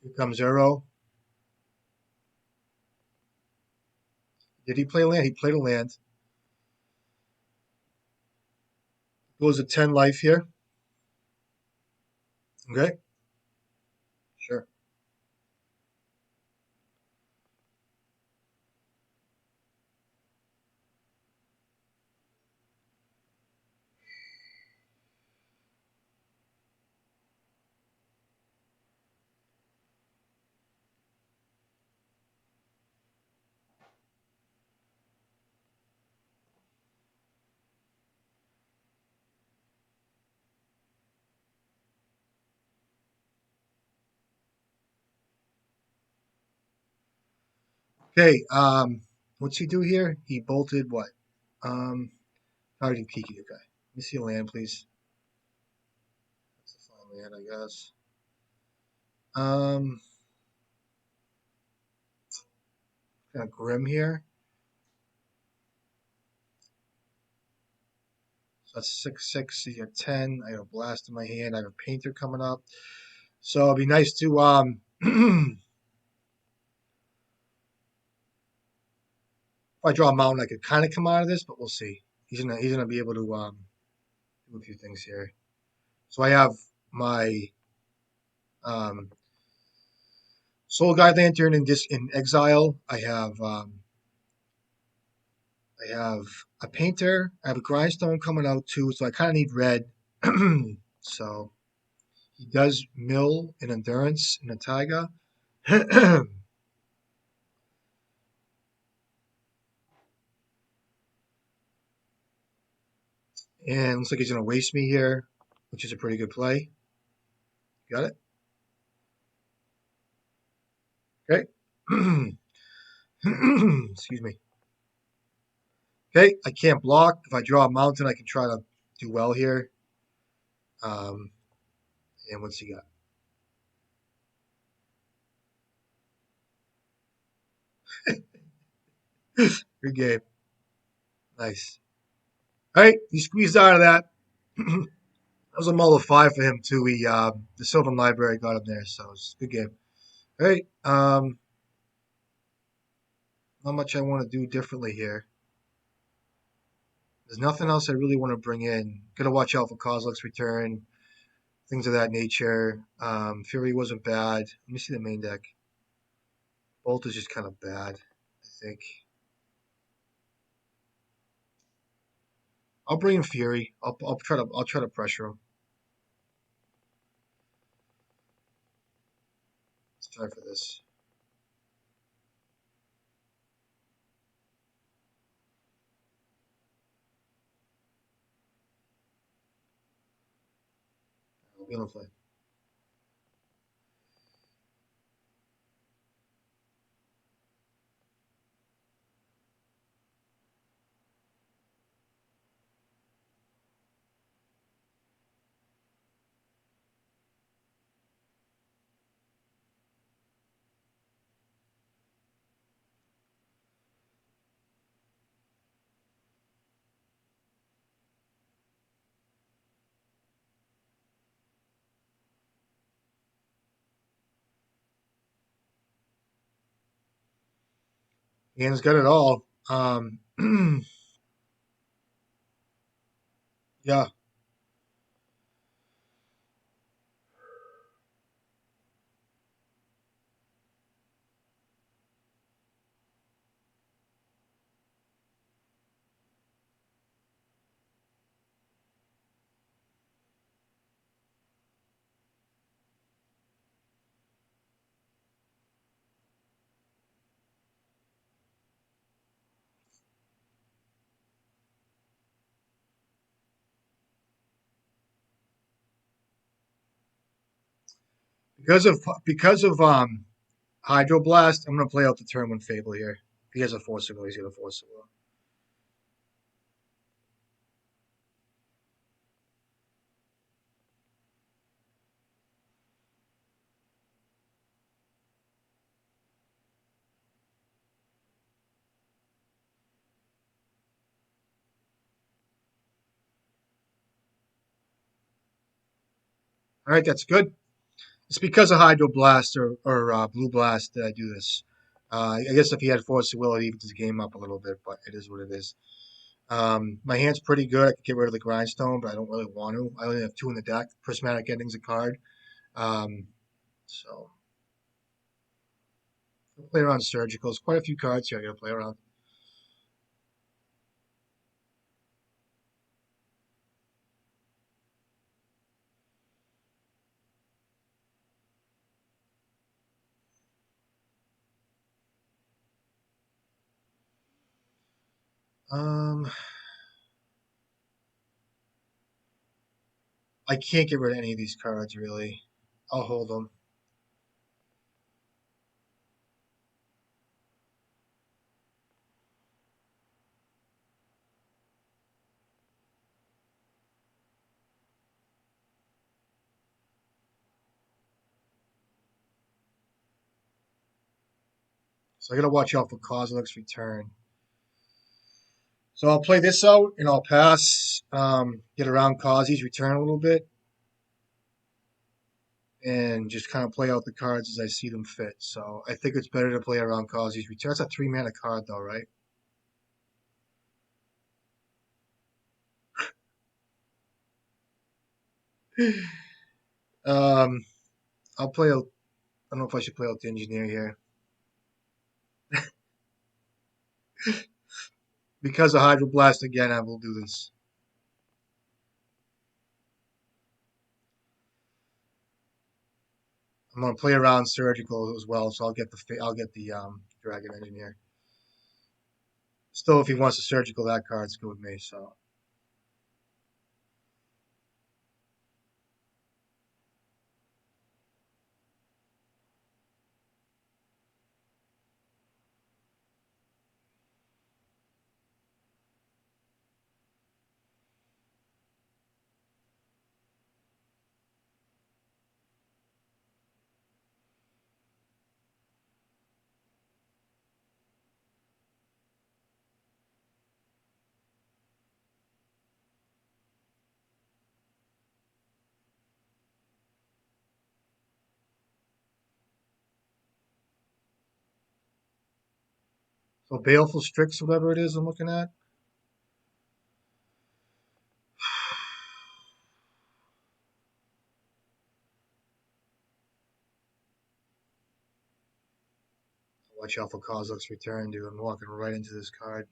here comes Zero. Did he play land? He played a land. Goes to 10 life here. Okay, sure. Okay, what's he do here? He bolted what? Um, Targeting Kiki. Okay. Let me see a land, please. That's a fine land, I guess. Um, kind of grim here. So that's 6/6. You got 10. I got a blast in my hand. I have a painter coming up. So it'd be nice to if I draw a mountain, I could kind of come out of this, but we'll see. He's gonna be able to do a few things here. So I have my um, Soul Guide Lantern in exile. I have a painter. I have a grindstone coming out too, so I kind of need red. So he does mill in endurance in a taiga. And looks like he's gonna waste me here, which is a pretty good play. Got it? Okay. Excuse me. Okay, I can't block. If I draw a mountain, I can try to do well here. Um, and what's he got? Good game. Nice. All right, he squeezed out of that. That was a mull of 5 for him too. The Sylvan Library got him there, so it's a good game. All right, not much I want to do differently here. There's nothing else I really want to bring in. Gotta watch out for Kozilek's return, things of that nature. Fury wasn't bad. Let me see the main deck. Bolt is just kind of bad, I think. I'll bring in Fury. I'll try to pressure him. Let's try for this. I'll be on the play. Ian's got it all. Yeah, because of Hydroblast, I'm gonna play out the turn one Fable here. If he has a Force Signal, he's gonna Force Signal. All right, that's good. It's because of Hydroblast or Blue Blast that I do this. I guess if he had Force of Will, it evens the game up a little bit, but it is what it is. My hand's pretty good. I could get rid of the Grindstone, but I don't really want to. I only have two in the deck. Prismatic Ending's a card. Um, so I'll play around Surgicals. Quite a few cards here I got to play around. Um, I can't get rid of any of these cards really. I'll hold them. So I got to watch out for Kozilek's return. So I'll play this out and I'll pass. Get around Kazi's return a little bit and just kind of play out the cards as I see them fit. So I think it's better to play around Kazi's return. That's a 3 mana card though, right? Um, I'll play out. I don't know if I should play out the engineer here because of Hydroblast again. I will do this. I'm gonna play around Surgical as well, so I'll get the Dragon Engineer. Still, if he wants to Surgical that card, it's good with me. So Baleful Strix, whatever it is, I'm looking at. Watch out for Kozilek's return, dude. I'm walking right into this card.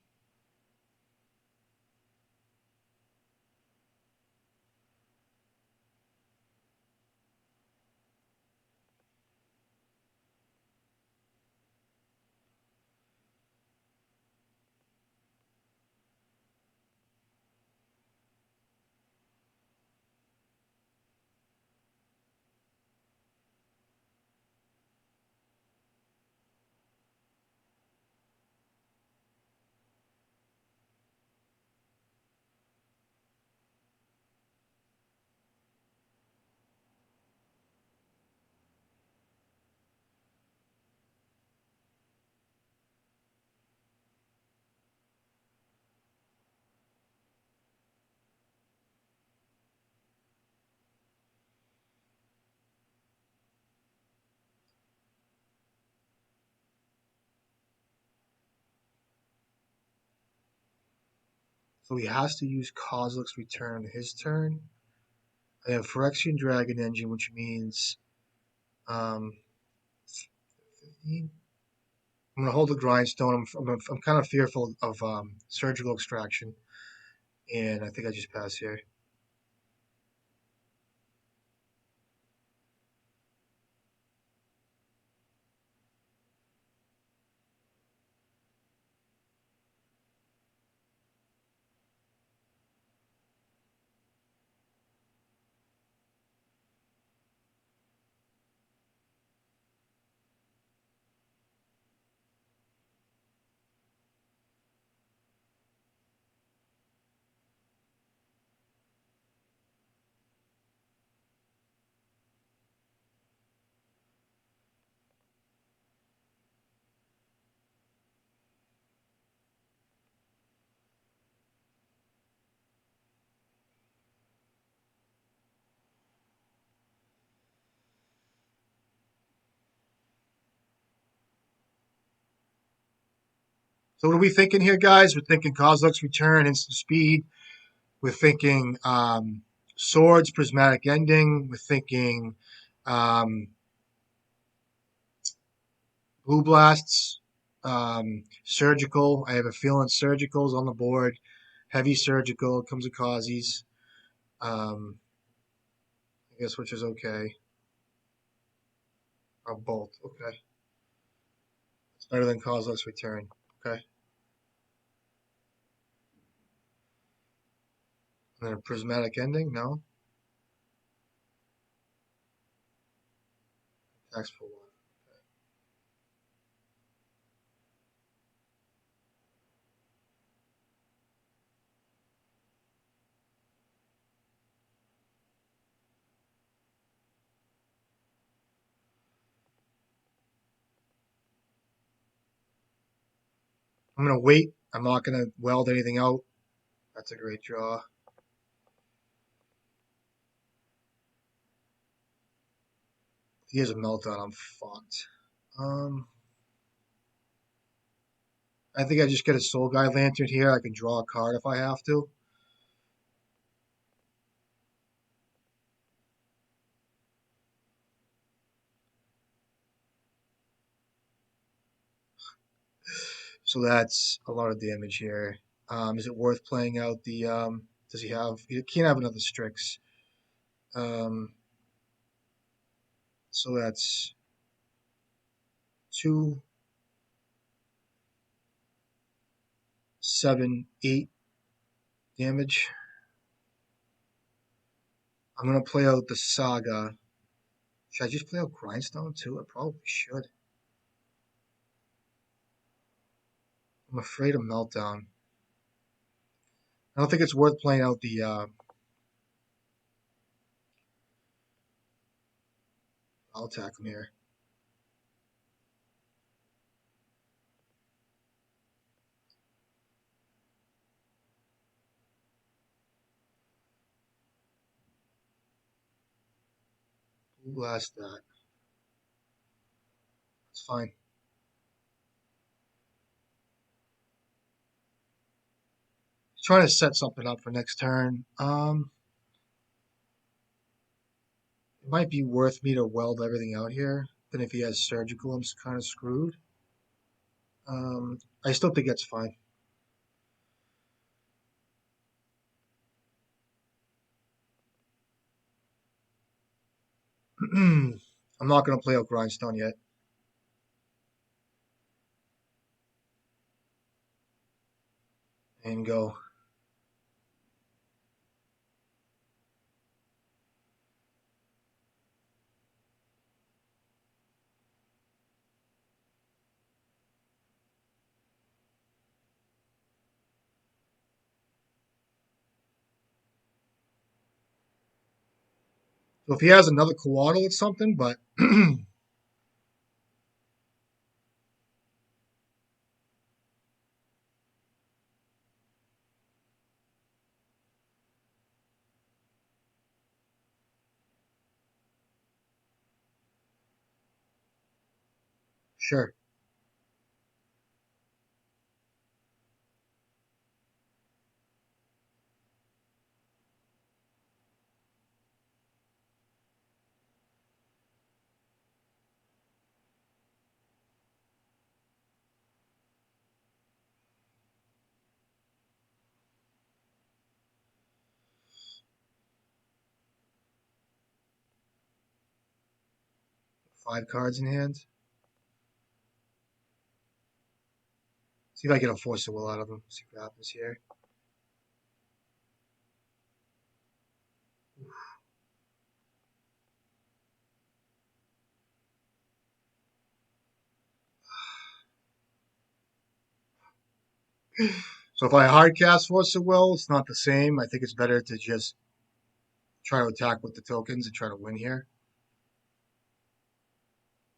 So he has to use Kozilek's return his turn. I have Phyrexian Dragon Engine, which means um, 15. I'm gonna hold the Grindstone. I'm kind of fearful of Surgical Extraction, and I think I just pass here. So what are we thinking here, guys? We're thinking Kozilek's return, instant speed. We're thinking swords, prismatic ending. We're thinking um, blue blasts, surgical. I have a feeling surgical's on the board. Heavy surgical comes with Kazi's. I guess which is okay. Or bolt. Okay. It's better than Kozilek's return. Okay. And then a prismatic ending? No. Tax for one. I'm gonna wait. I'm not gonna weld anything out. That's a great draw. If he has a meltdown, I'm fucked. Um, I think I just get a Soul Guide Lantern here. I can draw a card if I have to. So that's a lot of damage here. Is it worth playing out the? Does he have? He can't have another Strix. Um, so that's 2, 7, 8 damage. I'm gonna play out the Saga. Should I just play out Grindstone too? I probably should. I'm afraid of Meltdown. I don't think it's worth playing out the. I'll attack him here. Blast that. It's fine. Trying to set something up for next turn. It might be worth me to weld everything out here. Then if he has surgical, I'm kind of screwed. I still think that's fine. I'm not going to play out Grindstone yet. And go. So if he has another Coatl, it's something, but sure. 5 cards in hand. See if I get a Force of Will out of him. See what happens here. So if I hard cast Force of Will, it's not the same. I think it's better to just try to attack with the tokens and try to win here.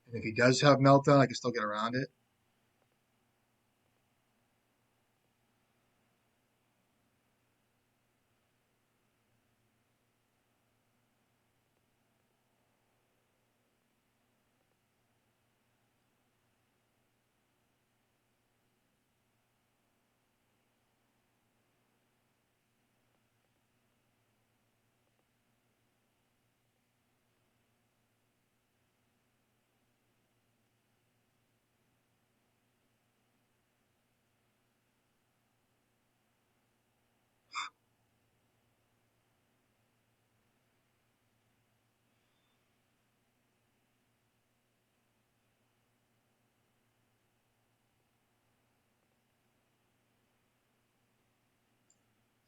And if he does have Meltdown, I can still get around it.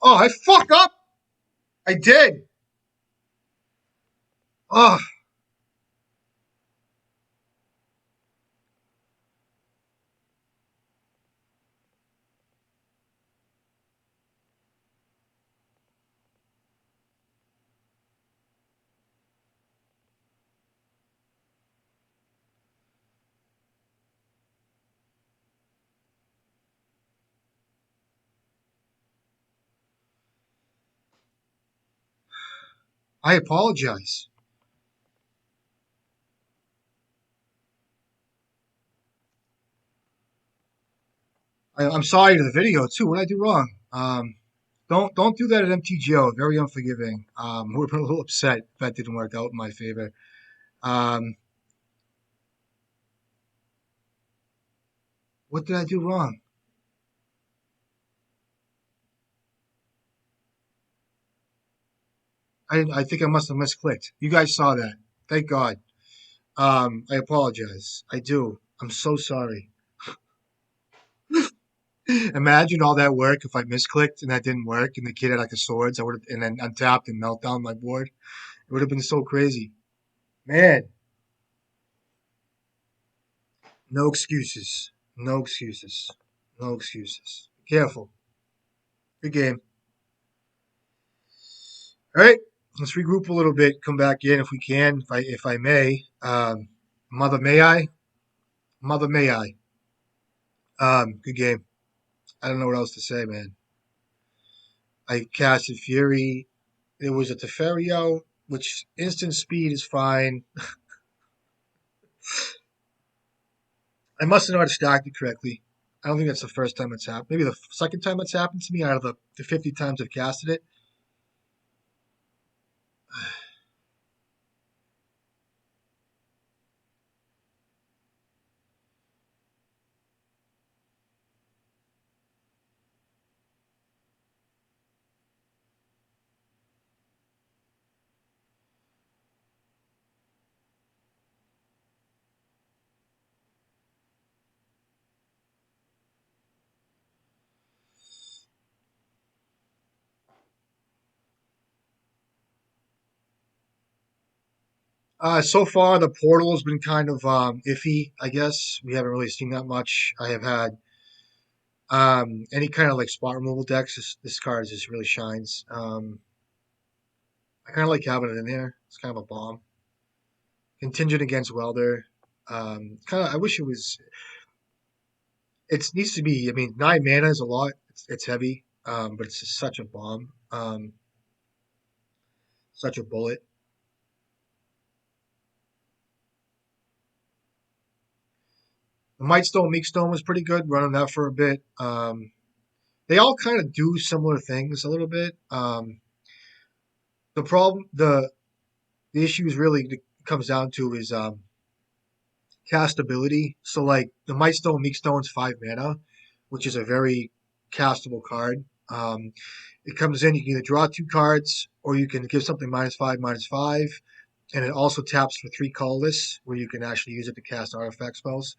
Oh, I fuck up. I did. Oh, I apologize. I'm sorry to the video too. What did I do wrong? Don't do that at MTGO. Very unforgiving. We're a little upset that didn't work out in my favor. Um, what did I do wrong? I think I must have misclicked. You guys saw that. Thank God. I apologize. I do. I'm so sorry. Imagine all that work if I misclicked and that didn't work and the kid had like the swords. I would have and then untapped and meltdown my board. It would have been so crazy. Man, no excuses. No excuses. No excuses. Be careful. Good game. All right, let's regroup a little bit. Come back in if we can, if I may. Mother may I? Mother may I? Good game. I don't know what else to say, man. I casted Fury. It was a Teferio, which instant speed is fine. I must have not stacked it correctly. I don't think that's the first time it's happened. Maybe the second time it's happened to me out of the 50 times I've casted it. So far, the portal has been kind of iffy, I guess. We haven't really seen that much. I have had any kind of like spot removal decks. This card just really shines. I kind of like having it in there. It's kind of a bomb. Contingent against Welder. Kind of. I wish it was. It needs to be. I mean, 9 mana is a lot. It's heavy, but it's just such a bomb. Such a bullet. The Mightstone Meekstone was pretty good. Running that for a bit. They all kind of do similar things a little bit. The problem, the issues really comes down to is castability. So like the Mightstone Meekstone's 5 mana, which is a very castable card. It comes in, you can either draw 2 cards or you can give something -5, -5. And it also taps for 3 colorless, where you can actually use it to cast artifact spells.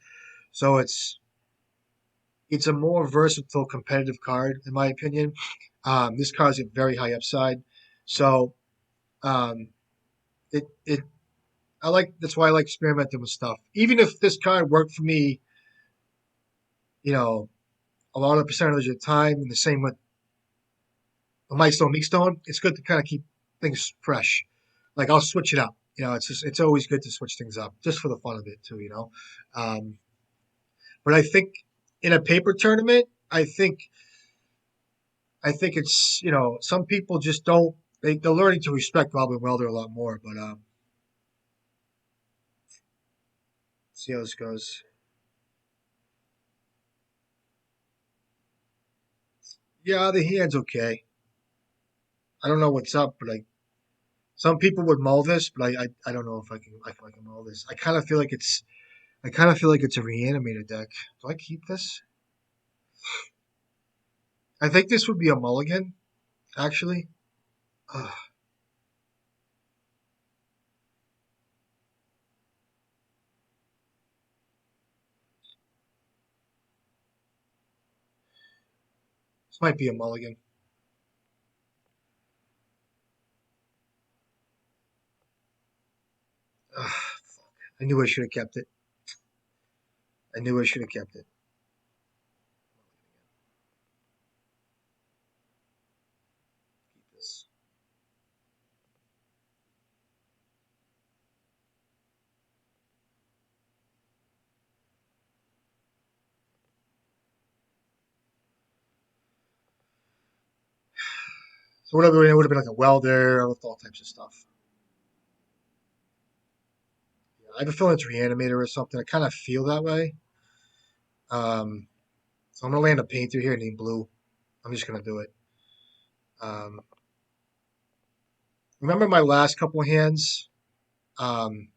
So it's a more versatile competitive card, in my opinion. This card's a very high upside. So um, it I like that's why I like experimenting with stuff. Even if this card worked for me, you know, a lot of the percentage of the time, and the same with the Mightstone Meekstone, it's good to kind of keep things fresh. Like I'll switch it up. It's always good to switch things up just for the fun of it too. Um, but I think in a paper tournament, I think it's some people just don't they're learning to respect Robin Welder a lot more. But see how this goes. Yeah, the hand's okay. I don't know what's up, but some people would mull this, but I don't know if I can mull this. I kind of feel like it's a reanimated deck. Do I keep this? I think this would be a mulligan, actually. Ugh, this might be a mulligan. I knew I should have kept it. I knew I should have kept it. Keep this. So whatever, it would have been like a welder with all types of stuff. I have a feeling it's reanimator or something. I kind of feel that way. Um, so I'm gonna land a painter here named Blue. I'm just gonna do it. Um, remember my last couple of hands, um,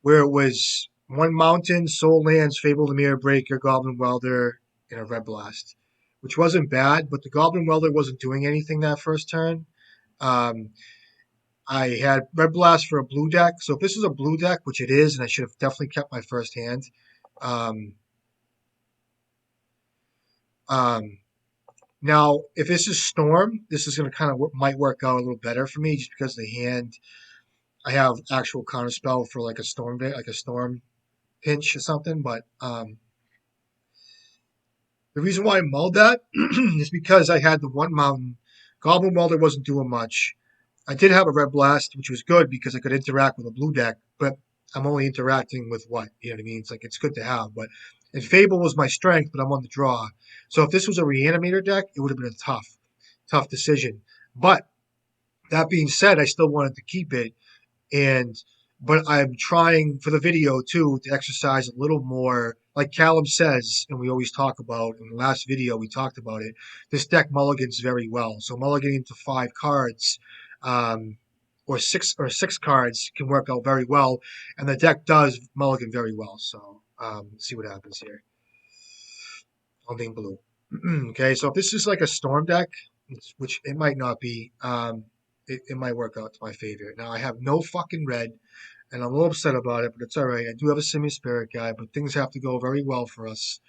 where it was one mountain, soul lands, Fable, the mirror breaker, goblin welder, and a red blast, which wasn't bad, but the goblin welder wasn't doing anything that first turn. Um, I had red blast for a blue deck, so if this is a blue deck, which it is, and I should have definitely kept my first hand. Um, um, Now, if this is Storm, this is going to kind of might work out a little better for me just because the hand I have actual counter spell for like a storm like a storm pinch or something. But the reason why I mulled that is because I had the one mountain. Goblin Welder wasn't doing much. I did have a red blast, which was good because I could interact with a blue deck, but I'm only interacting with what? You know what I mean? It's like it's good to have. But and Fable was my strength, but I'm on the draw. So if this was a reanimator deck, it would have been a tough decision. But that being said, I still wanted to keep it, and but I'm trying for the video too to exercise a little more. Like Callum says, and we always talk about in the last video we talked about it. This deck mulligans very well, so mulliganing to 5 cards, um, or six cards can work out very well, and the deck does mulligan very well. So let's see what happens here. I'll name blue. Okay, so if this is like a storm deck, which it might not be, it might work out to my favor. Now I have no fucking red, and I'm a little upset about it, but it's all right. I do have a semi spirit guy, but things have to go very well for us.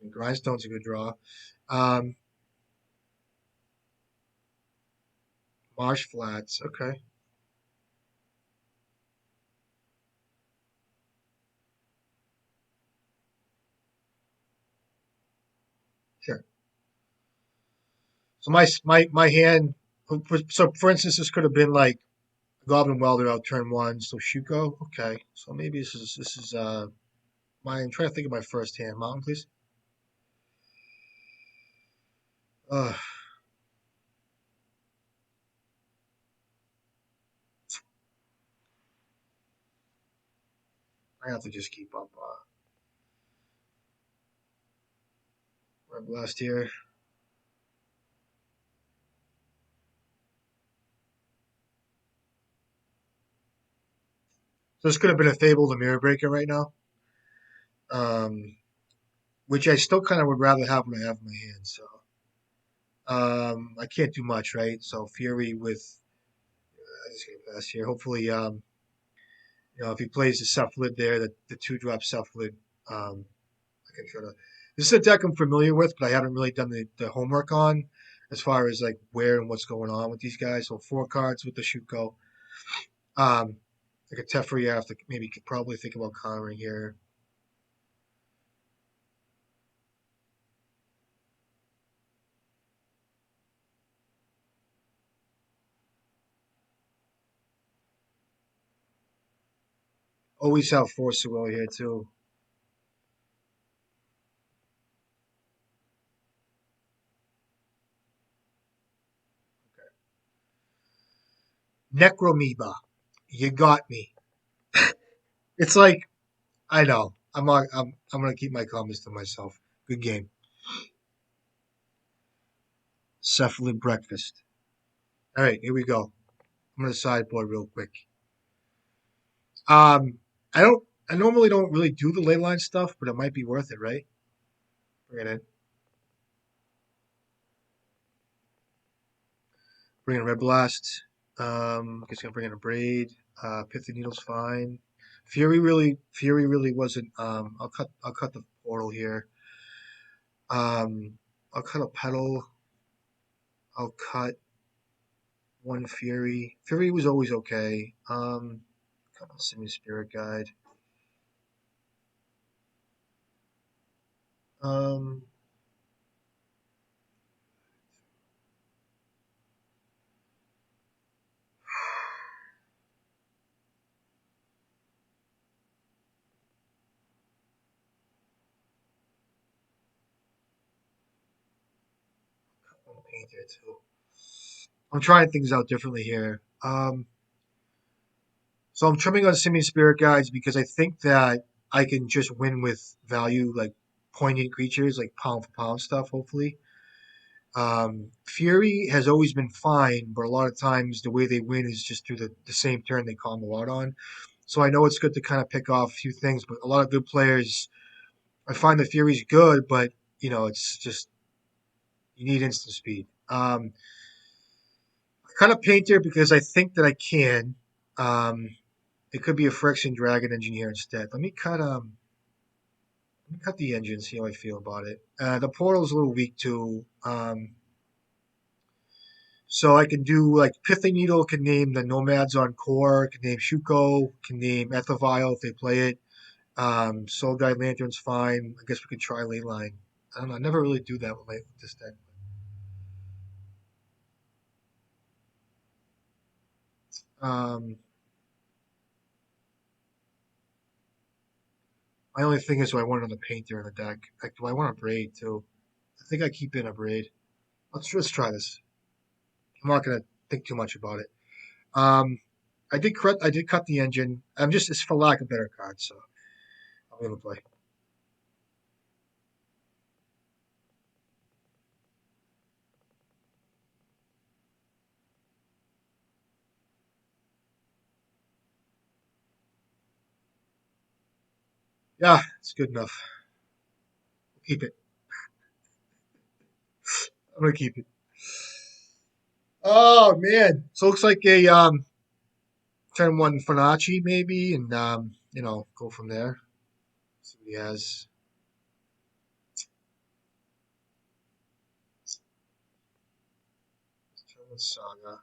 And Grindstone's a good draw. Um, Marsh Flats, okay, sure. So my hand. So for instance, this could have been like Goblin Welder out turn one, so Shuko. Okay, so maybe this is my. I'm trying to think of my first hand. Mountain, please. Uh, I have to just keep up. Red Blast here. So this could have been a Fable the Mirror Breaker right now, um, which I still kind of would rather have when I have in my hand. So I can't do much, right? So Fury with I just gonna pass here. Hopefully, if he plays the Cephalid there, the 2-drop Cephalid, I can try to. This is a deck I'm familiar with, but I haven't really done the homework on as far as like where and what's going on with these guys. So 4 cards with the Shuko. Um, like a Teferi, I have to maybe probably think about countering here. Always have Force Will here too. Necromoeba, you got me. It's like I know. I'm gonna keep my comments to myself. Good game. Cephalid Breakfast. All right, here we go. I'm gonna sideboard real quick. Um, I don't. I normally don't really do the ley line stuff, but it might be worth it, right? Bring it in. Bring in Red Blast. I guess gonna bring in a Braid. Pithy Needle's fine. Fury really wasn't. I'll cut the portal here. I'll cut a Petal. I'll cut one Fury. Fury was always okay. Semi Spirit Guide. Um, I'm gonna paint here too. I'm trying things out differently here. So I'm trimming on Simian Spirit Guides because I think that I can just win with value, like poignant creatures, like pound for pound stuff, hopefully. Fury has always been fine, but a lot of times the way they win is just through the same turn they combo out on. So I know it's good to kind of pick off a few things, but a lot of good players, I find the Fury's good, but it's just you need instant speed. I kind of paint here because I think that I can. Um, it could be a friction dragon engineer instead. Let me cut the engine, see how I feel about it. The portal's a little weak too. So I can do like Pithing Needle can name the Nomads on core, can name Shuko, can name Ethavile if they play it. Soul Guide Lantern's fine. I guess we could try Leyline. I don't know. I never really do that with this deck. Um, my only thing is, do I want another painter in the deck? Like, do I want a braid too? I think I keep in a braid. Let's try this. I'm not gonna think too much about it. Um, I did cut the engine. I'm just it's for lack of better cards, so I'm gonna play. Yeah, it's good enough. Keep it. I'm gonna keep it. Oh man, so it looks like a turn one Fibonacci maybe, and go from there. See what he has. Turn one Saga.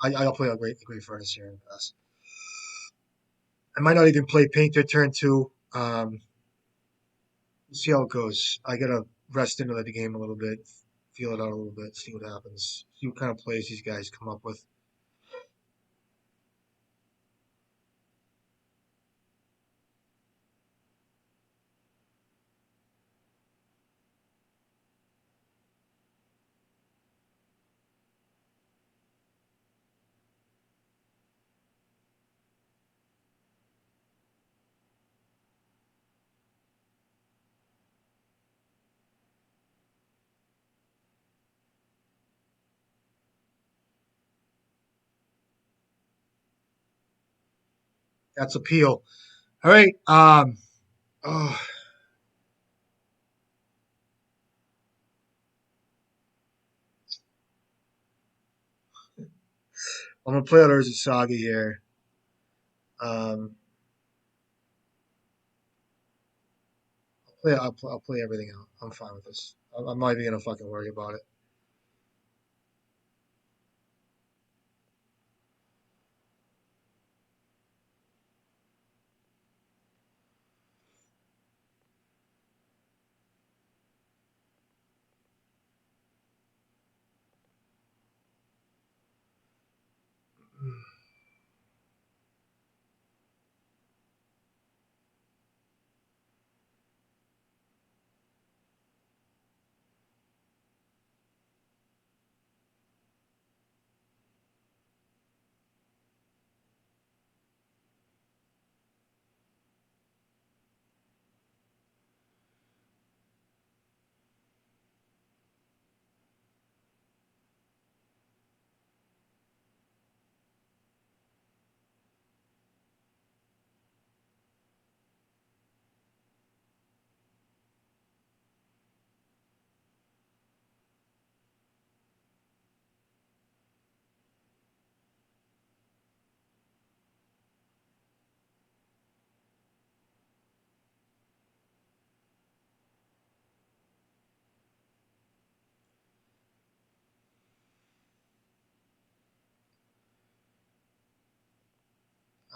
I'll play a great furnace here and pass. I might not even play Painter turn two. We'll see how it goes. I gotta rest into the game a little bit, feel it out a little bit, see what happens, see what kind of plays these guys come up with. That's appeal. All right. Oh, I'm gonna play Urza Saga here. Um, I'll play everything out. I'm fine with this. I'm not even gonna fucking worry about it.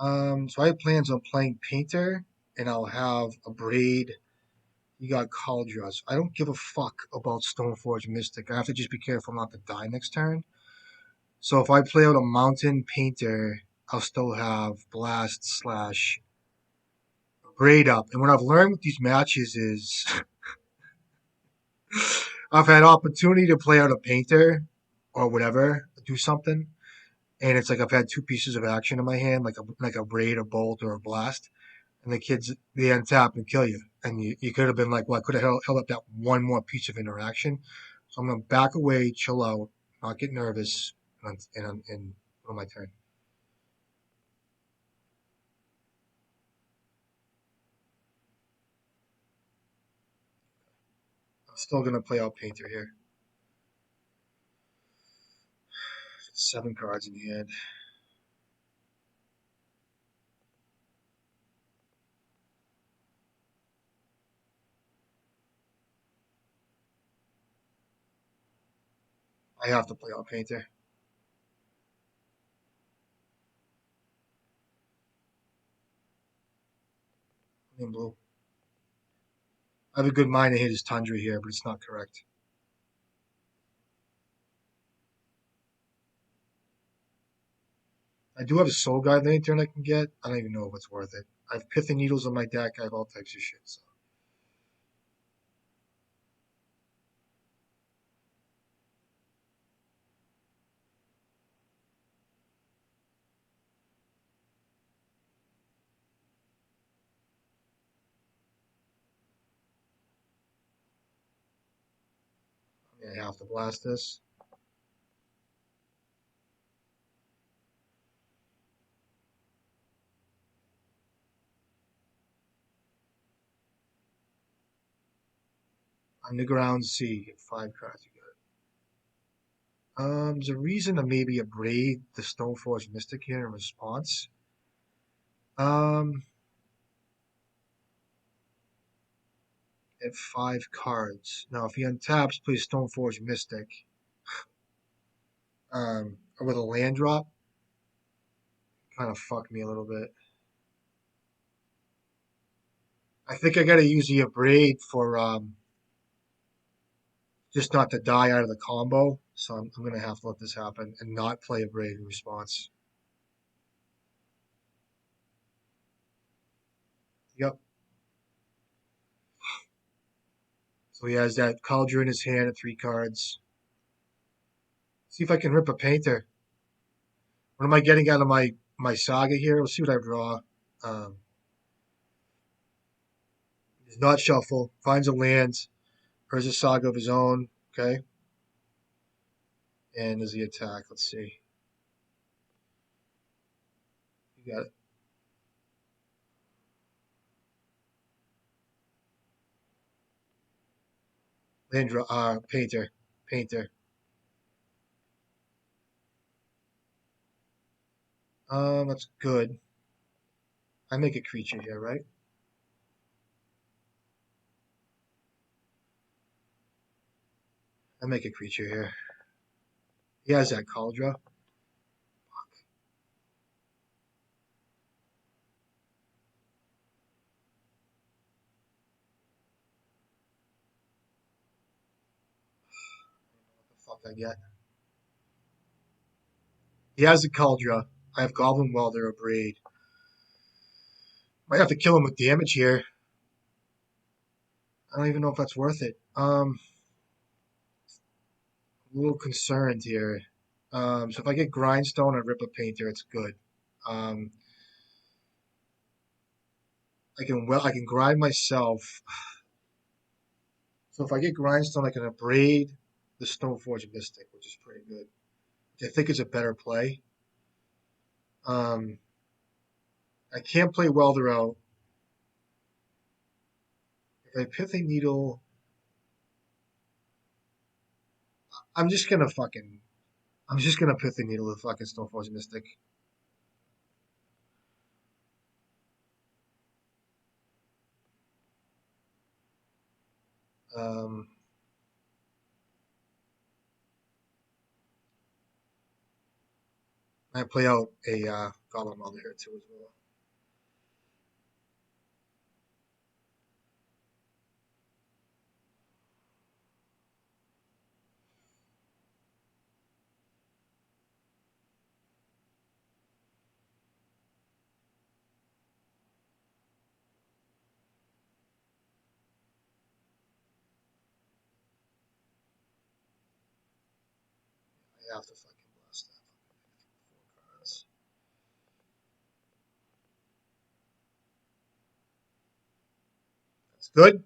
So I have plans on playing Painter, and I'll have a Braid. You got Cauldrons. I don't give a fuck about Stoneforge Mystic. I have to just be careful not to die next turn. So if I play out a Mountain Painter, I'll still have Blast slash Braid up. And what I've learned with these matches is I've had opportunity to play out a Painter or whatever, do something, and it's like I've had two pieces of action in my hand, like a Braid, a Bolt, or a Blast, and the kids they untap and kill you. And you could have been like, well, I could have held up that one more piece of interaction. So I'm gonna back away, chill out, not get nervous, and on my turn. I'm still gonna play out Painter here. 7 cards in hand. I have to play out Painter in blue. I have a good mind to hit his Tundra here, but it's not correct. I do have a Soul Guide Lantern I can get. I don't even know if it's worth it. I have Pithing Needles on my deck. I have all types of shit. So I have to blast this. Underground Sea. Get 5 cards. You got it. There's a reason to maybe abrade the Stoneforge Mystic here in response. Um, at 5 cards. Now, if he untaps, plays Stoneforge Mystic. Or with a land drop, kind of fucked me a little bit. I think I gotta use the abrade for just not to die out of the combo. So I'm gonna have to let this happen and not play abrade in response. Yep. So he has that Cauldron in his hand at 3 cards. See if I can rip a Painter. What am I getting out of my saga here? Let's see what I draw. Um, does not shuffle. Finds a land. There's a saga of his own. Okay. And there's the attack. Let's see. You got it. Land draw. Painter. Painter. That's good. I make a creature here, right? I make a creature here. He has that Cauldron. What the fuck I get? He has the Cauldron. I have Goblin Welder, a Braid. Might have to kill him with damage here. I don't even know if that's worth it. A little concerned here. So if I get Grindstone and Rip a Painter, it's good. Um, I can grind myself. So if I get Grindstone, I can abrade the Stoneforge Mystic, which is pretty good. Which I think is a better play. Um, I can't play Welder out. If I Pithing Needle, I'm just gonna fucking. I'm just gonna Pithing Needle the fucking Stoneforge Mystic. Um, I play out a Goblin Mother here too as well. I have to fucking blast that. Four cards. That's good.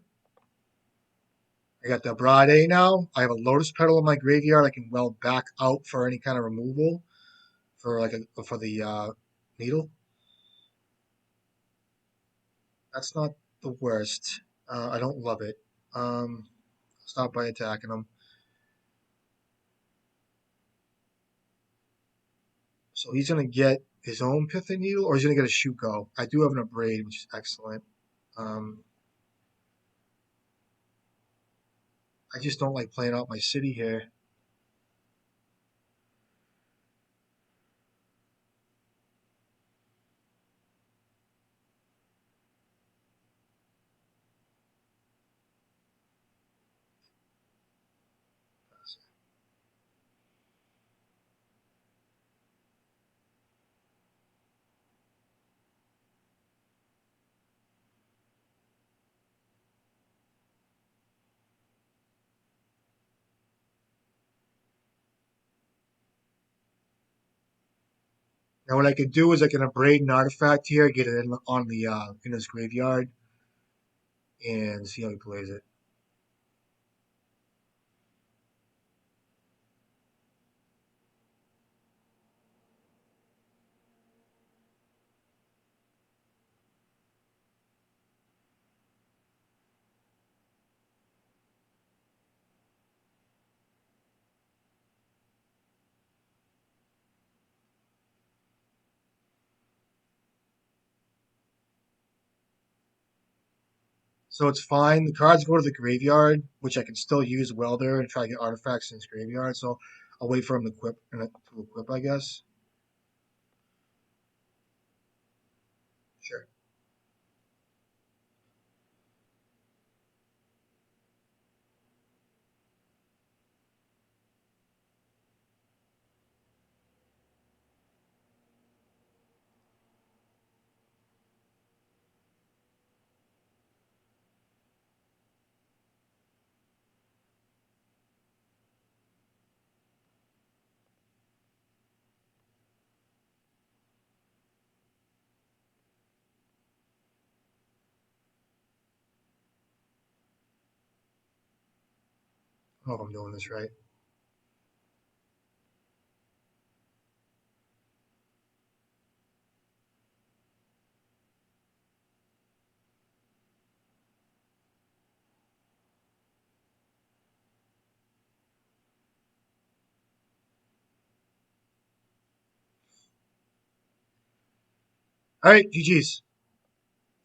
I got the Broad A now. I have a Lotus Petal in my graveyard. I can well back out for any kind of removal for for the needle. That's not the worst. I don't love it. Stop by attacking him. So he's gonna get his own Pithing Needle, or he's gonna get a Shuko. I do have an Abrade, which is excellent. Um, I just don't like playing out my city here. Now what I could do is I can Abrade an artifact here, get it on the in his graveyard, and see how he plays it. So it's fine. The cards go to the graveyard, which I can still use Welder and try to get artifacts in his graveyard. So I'll wait for him to equip, I guess. Sure. I don't know if I'm doing this right. All right, GG's.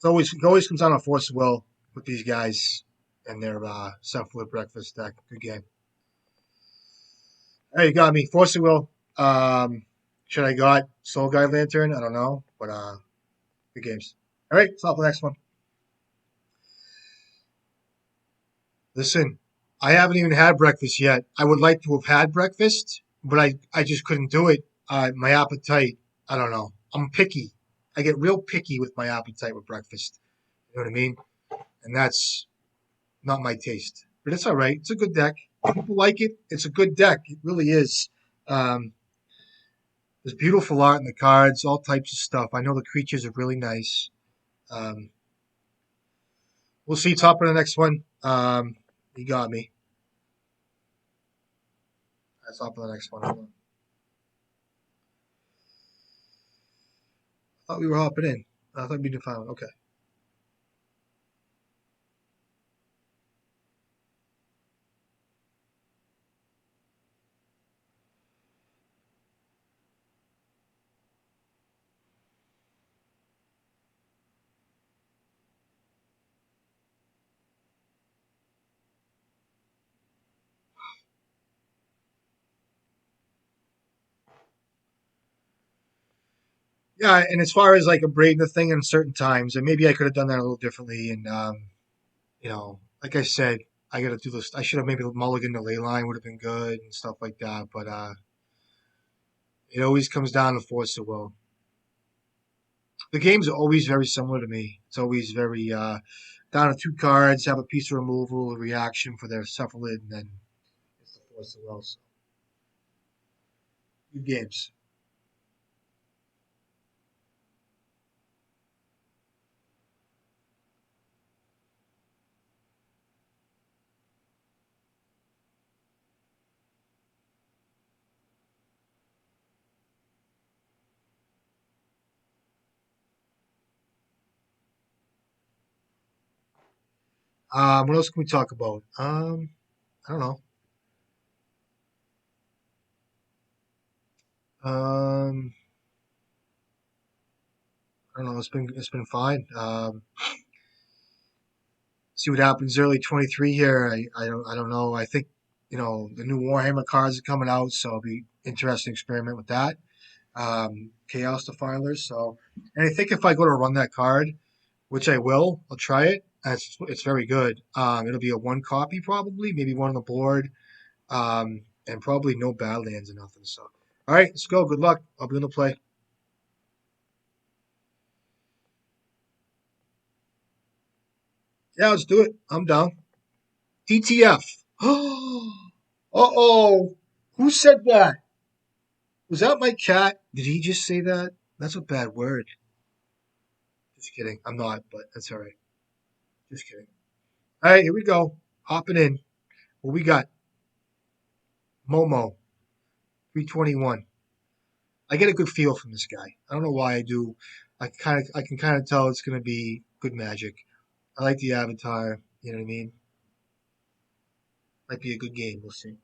It always comes down to force of will with these guys and their Cephalid Breakfast deck. Good game. Hey, you got me. Force of will. Should I got Soul Guide Lantern? I don't know, but good games. All right, let's the next one. Listen, I haven't even had breakfast yet. I would like to have had breakfast, but I just couldn't do it. My appetite, I don't know. I'm picky. I get real picky with my appetite with breakfast. You know what I mean? And that's not my taste. But it's all right. It's a good deck. People like it. It's a good deck. It really is. Um, there's beautiful art in the cards, all types of stuff. I know the creatures are really nice. Um, we'll see. Top of the next one. You got me. That's top of the next one. Hold on. I thought we were hopping in. I thought we did fine. Okay. Yeah, and as far as like abrading the thing in certain times, and maybe I could have done that a little differently. And like I said, I got to do this. I should have maybe mulligan the ley line would have been good and stuff like that. But it always comes down to force of will. The games are always very similar to me. It's always very down to two cards, have a piece of removal, a reaction for their cephalid, and then it's the force of will. So, good games. What else can we talk about? I don't know. Um, I don't know. It's been fine. See what happens early 23 here. I don't know. I think the new Warhammer cards are coming out, so it'll be interesting experiment with that. Chaos Defilers. So, and I think if I go to run that card, which I will, I'll try it. It's very good. It'll be a one copy probably, maybe one on the board, and probably no Badlands or nothing. So, all right, let's go. Good luck. I'll be in the play. Yeah, let's do it. I'm down. DTF. Uh-oh. Who said that? Was that my cat? Did he just say that? That's a bad word. Just kidding. I'm not, but that's all right. Just kidding. All right, here we go. Hopping in. What we got? Momo, 321. I get a good feel from this guy. I don't know why I do. I can kind of tell it's going to be good magic. I like the avatar. You know what I mean? Might be a good game. We'll see.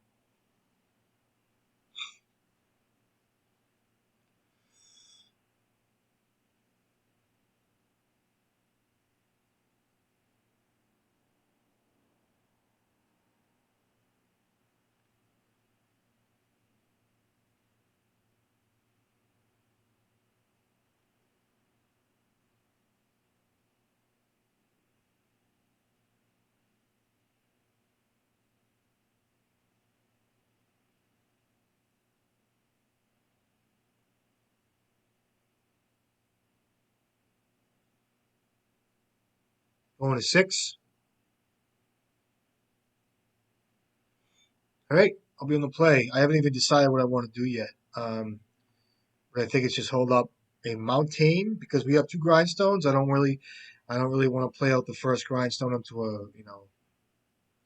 Going to six. All right, I'll be on the play. I haven't even decided what I want to do yet. But I think it's just hold up a mountain because we have two grindstones. I don't really want to play out the first grindstone into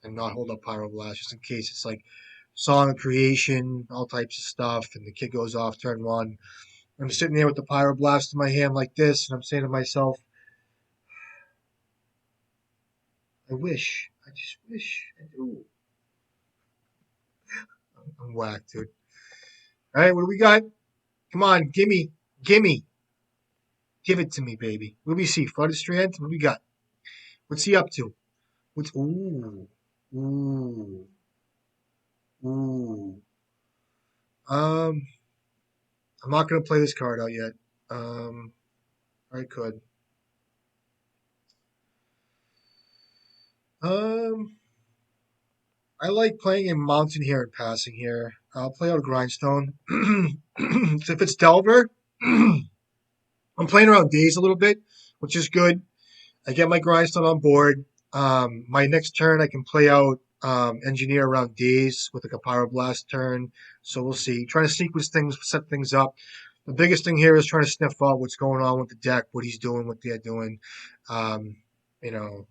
and not hold up pyroblast just in case it's like song of creation, all types of stuff, and the kid goes off turn one. I'm sitting there with the pyroblast in my hand like this, and I'm saying to myself, I wish, I just wish I do. I'm whacked, dude. All right, what do we got? Come on, gimme, give it to me, baby. What do we see? Flooded Strand. What do we got? What's he up to? What's ooh, ooh. Um, I'm not gonna play this card out yet. Um, I could. Um, I like playing a mountain here and passing here. I'll play out a grindstone. So if it's Delver, I'm playing around days a little bit, which is good. I get my grindstone on board. My next turn, I can play out engineer around days with like a pyroblast turn. So we'll see. Trying to sequence things, set things up. The biggest thing here is trying to sniff out what's going on with the deck, what he's doing, what they're doing. Um, you know,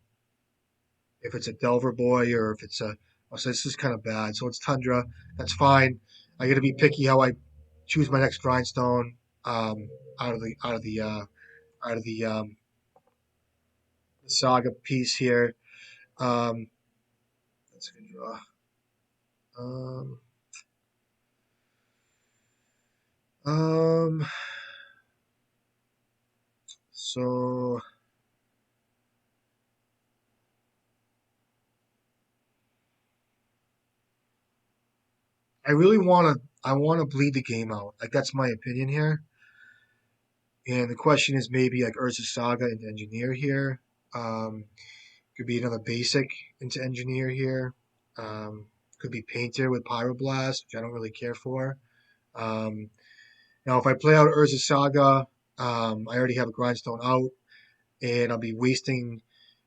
if it's a Delver boy or if it's a. So this is kind of bad. So it's Tundra. That's fine. I got to be picky how I choose my next grindstone um, out of the saga piece here. Um, that's a good draw. Um, um, so I really want to. I want to bleed the game out. Like that's my opinion here. And the question is maybe like Urza Saga into Engineer here. Um, could be another basic into Engineer here. Um, could be Painter with Pyroblast, which I don't really care for. Um, Now, if I play out Urza Saga, I already have a Grindstone out, and I'll be wasting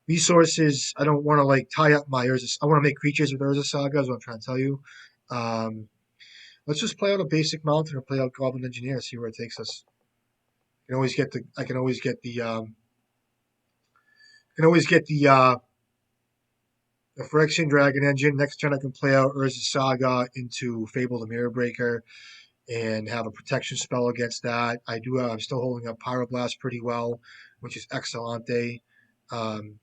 resources. I don't want to like tie up my Urza. I want to make creatures with Urza Saga. Is what I'm trying to tell you. Um, let's just play out a basic mountain or play out Goblin Engineer. See where it takes us. I can always get the. I can always get the. Can always get the Phyrexian Dragon Engine. Next turn, I can play out Urza Saga into Fable the Mirror Breaker and have a protection spell against that. I do. I'm still holding up Pyroblast pretty well, which is Excellente. Um,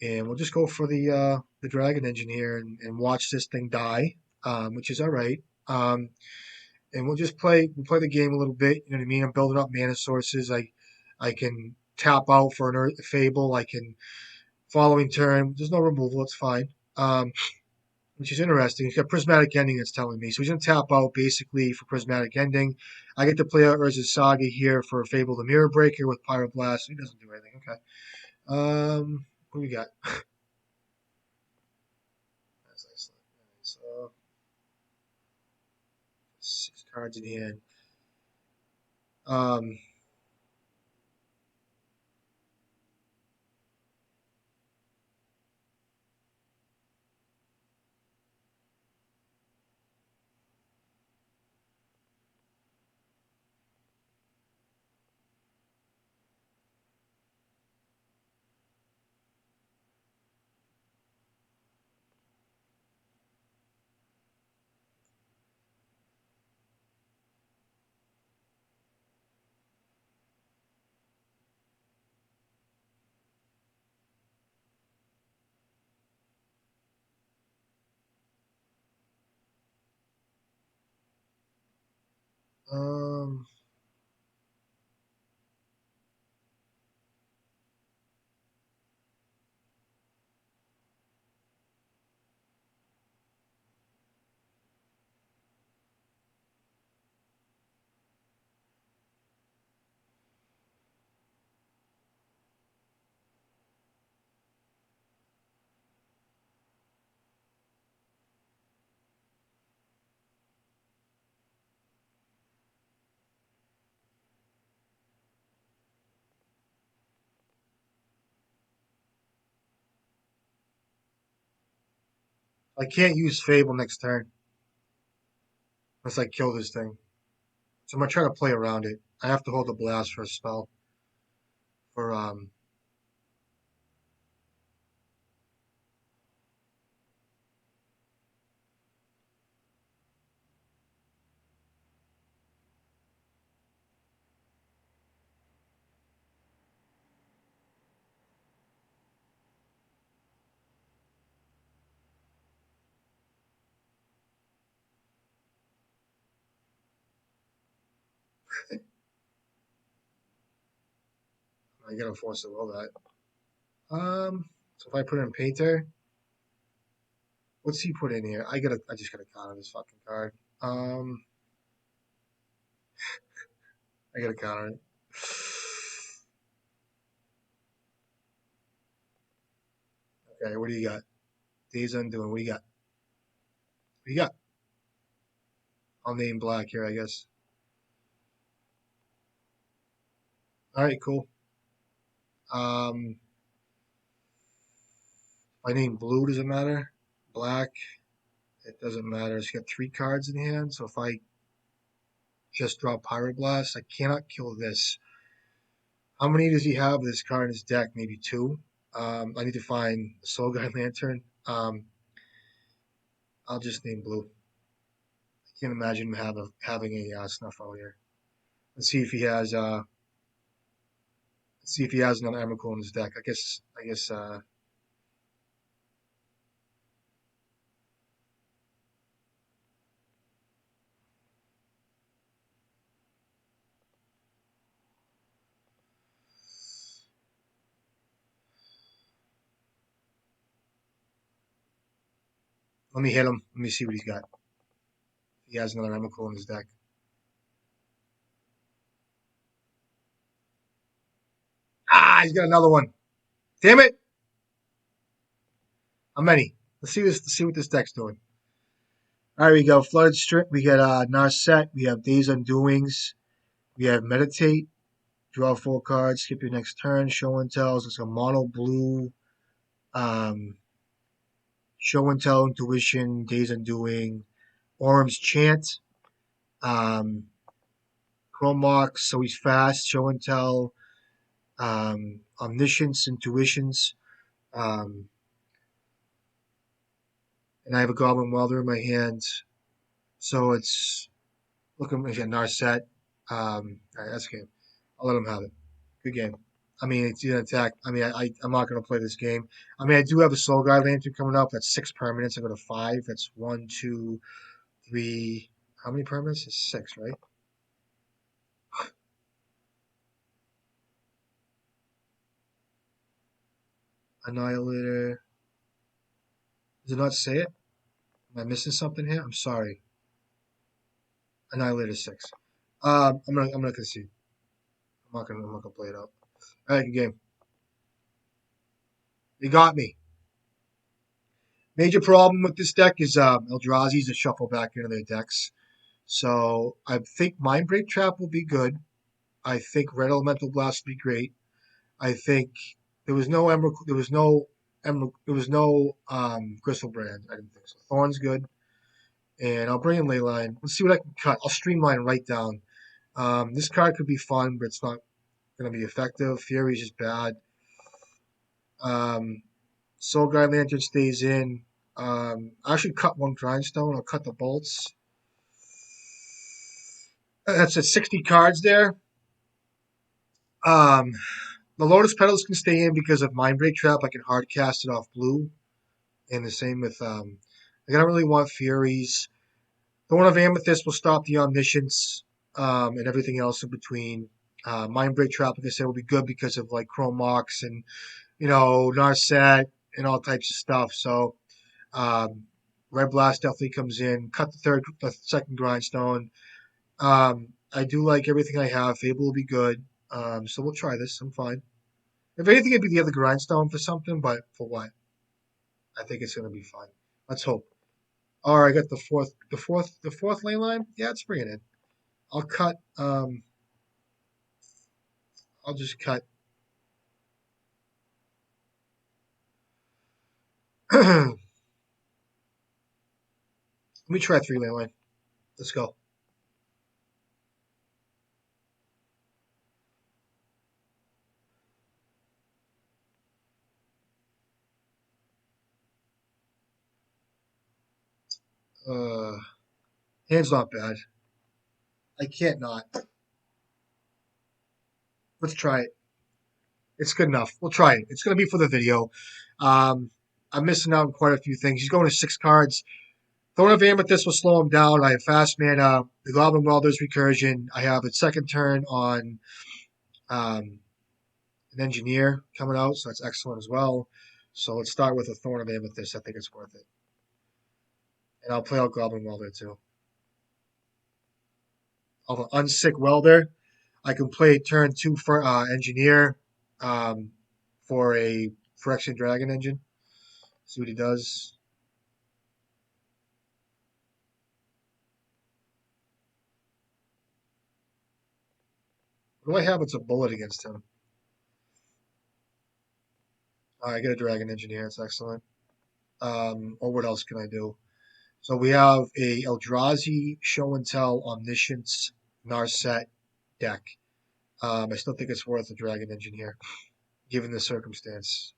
and we'll just go for the Dragon Engine here and watch this thing die, which is all right. And we'll play the game a little bit. You know what I mean? I'm building up mana sources. I can tap out for an Earth Fable. I can following turn. There's no removal. It's fine. Which is interesting. He's got Prismatic Ending that's telling me. So he's going to tap out basically for Prismatic Ending. I get to play out Urza's Saga here for Fable the Mirror Breaker with Pyroblast. He doesn't do anything. Okay. What do we got? That's excellent. So 6 cards in hand. Um, um, I can't use Fable next turn unless I kill this thing. So I'm gonna try to play around it. I have to hold the blast for a spell. For I gotta force to will that. So if I put in Painter, what's he put in here? I just gotta counter this fucking card. Um, I gotta counter it. Okay, what do you got? Days Undoing. What do you got? What do you got? I'll name black here, I guess. All right, cool. Um, my name blue doesn't matter. Black, it doesn't matter. It's got 3 cards in hand, so if I just draw Pyroblast, I cannot kill this. How many does he have of this card in his deck? Maybe 2. I need to find the Soul Guide Lantern. I'll just name blue. I can't imagine him having a snuff out here. Let's see if he has. Let's see if he has another Emrakul in his deck. I guess. I guess. Let me hit him. Let me see what he's got. If, he has another Emrakul in his deck. He's got another one. Damn it! How many? Let's see this. Let's see what this deck's doing. All right, we go. Flooded Strip. We got Narset. We have Days Undoings. We have Meditate. Draw 4 cards. Skip your next turn. Show and Tells. It's a mono blue. Um, Show and Tell, Intuition, Days Undoing, Orm's Chant, um, Chromox, So He's Fast, Show and Tell, Omniscience, Intuitions, um, and I have a Goblin Welder in my hand. So it's looking like a Narset. All right, that's a game. I'll let him have it. Good game. I mean, it's an attack. I mean, I'm not going to play this game. I mean, I do have a Soul Guide Lantern coming up. That's 6 permanents. I go to 5. That's 1, 2, 3. How many permanents? It's 6, right? Annihilator. Does it not say it? Am I missing something here? I'm sorry. Annihilator 6. I'm gonna concede. I'm not gonna play it out. All right, good game. They got me. Major problem with this deck is Eldrazi's to shuffle back into their decks. So I think Mindbreak Trap will be good. I think Red Elemental Blast will be great. I think there was no Emerald. There was no Emerald. There was no Crystal Brand. I didn't think so. Thorn's good. And I'll bring in Leyline. Let's see what I can cut. I'll streamline right down. This card could be fun, but it's not going to be effective. Fury's just bad. Um, Soul Guide Lantern stays in. I actually cut one Grindstone. I'll cut the bolts. That's at 60 cards there. Um, the Lotus Petals can stay in because of Mindbreak Trap. I can hard cast it off blue. And the same with, I don't really want Furies. Thorn of Amethyst will stop the Omniscience and everything else in between. Mindbreak Trap, like I said, will be good because of like Chromox and, Narset and all types of stuff. So Red Blast definitely comes in. Cut the second Grindstone. I do like everything I have. Fable will be good. So we'll try this. I'm fine. If anything, it'd be the other Grindstone for something, but for what? I think it's going to be fine. Let's hope. All right, I got the fourth lane line. Yeah, let's bring it in. I'll cut. I'll just cut. Let me try 3 lane line. Let's go. Uh, Hand's not bad. I can't not. Let's try it. It's good enough. We'll try it. It's going to be for the video. Um, I'm missing out on quite a few things. He's going to 6 cards. Throne of Amethyst will slow him down. I have fast mana. The Goblin Welder's Recursion. I have a second turn on um, an Engineer coming out, so that's excellent as well. So let's start with a Thorn of Amethyst. I think it's worth it. And I'll play out Goblin Welder too. I'll Unsick Welder. I can play turn 2 for Engineer um, for a Phyrexian Dragon Engine. See what he does. What do I have? It's a bullet against him. I get a Dragon Engineer. It's excellent. Or what else can I do? So we have a Eldrazi Show and Tell Omniscience Narset deck. I still think it's worth a Dragon Engineer, given the circumstance.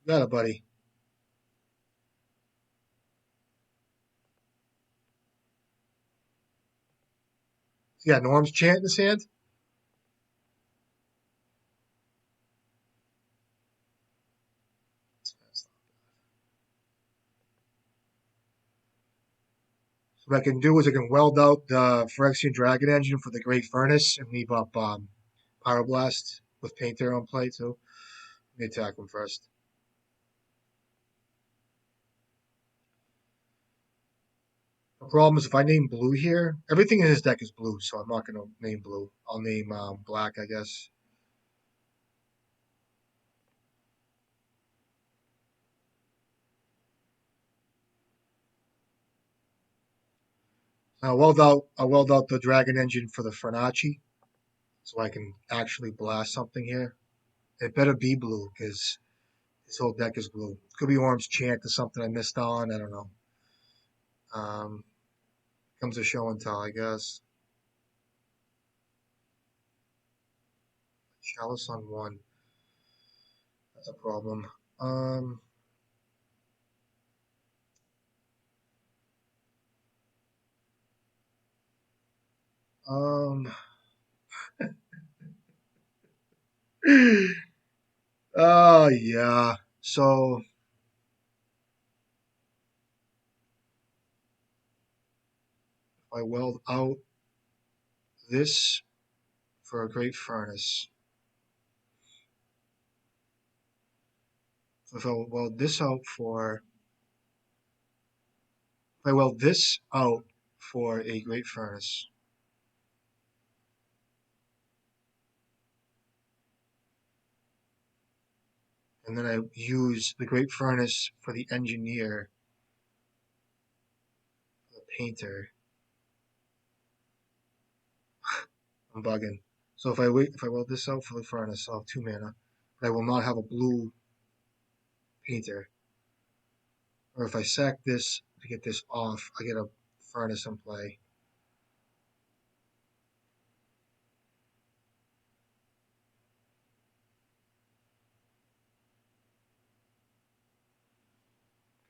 Got it, buddy. You got Norm's Chant in his hand? So What I can do is I can weld out the Phyrexian Dragon engine for the Great Furnace and leave up Pyroblast with Painter on play too. Let me attack him first. The problem is if I name blue here, everything in his deck is blue, so I'm not going to name blue. I'll name black, I guess. I weld out the Dragon engine for the Fernacci, so I can actually blast something here. It better be blue, because his whole deck is blue. Could be Orange Chant or something I missed on. I don't know. Um, Comes a show and tell, I guess. Chalice on one. That's a problem. Um, um, oh yeah. So if I weld out this for a Great Furnace, if I weld this out for, if I weld this out for a Great Furnace, and then I use the Great Furnace for the Engineer, the Painter, I'm bugging. So if I weld this out for the Furnace, I'll have 2 mana, but I will not have a blue Painter. Or if I sack this to get this off, I get a Furnace in play.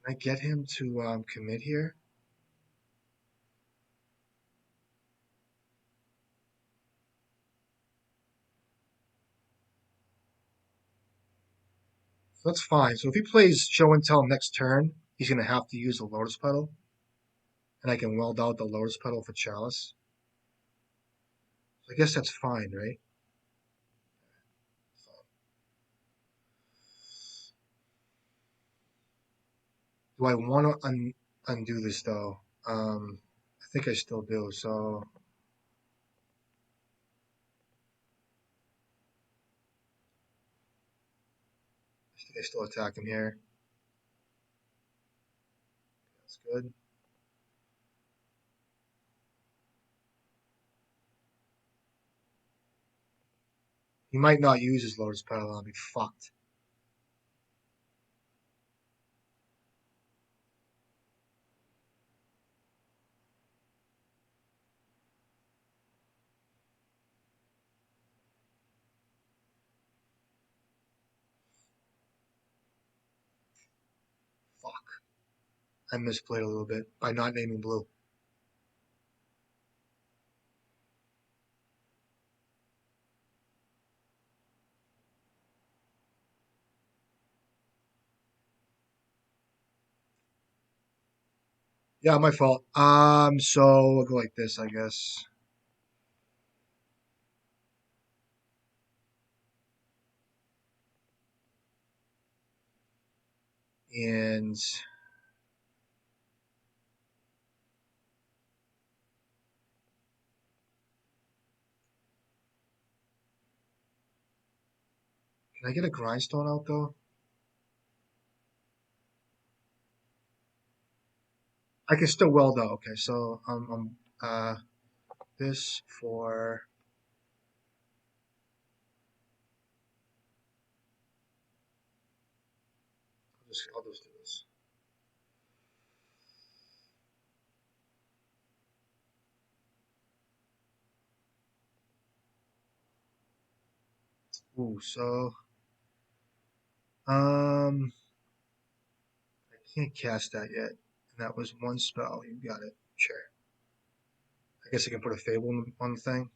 Can I get him to commit here? So that's fine. So if he plays Show and Tell next turn, he's going to have to use the Lotus Petal. And I can weld out the Lotus Petal for Chalice. So I guess that's fine, right? Do I want to undo this, though? I think I still do. So I think I still attack him here. That's good. He might not use his Lotus Petal. I'll be fucked. Fuck. I misplayed a little bit by not naming blue. Yeah, my fault. So we'll go like this, I guess. And can I get a grindstone out though? I can still weld out. Okay, so this for I'll just do this. Ooh, so I can't cast that yet. And that was one spell. You got it. Sure. I guess I can put a Fable on the thing.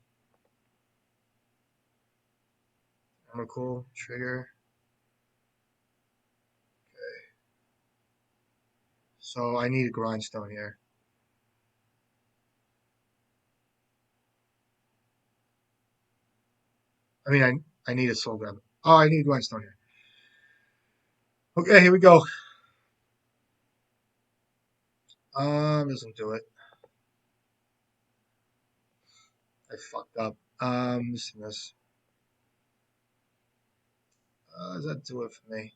Cool. Trigger. So I need a grindstone here. I mean, I need a soul grab. Oh, I need grindstone here. Okay, here we go. Doesn't do it. I fucked up. This. Does that do it for me?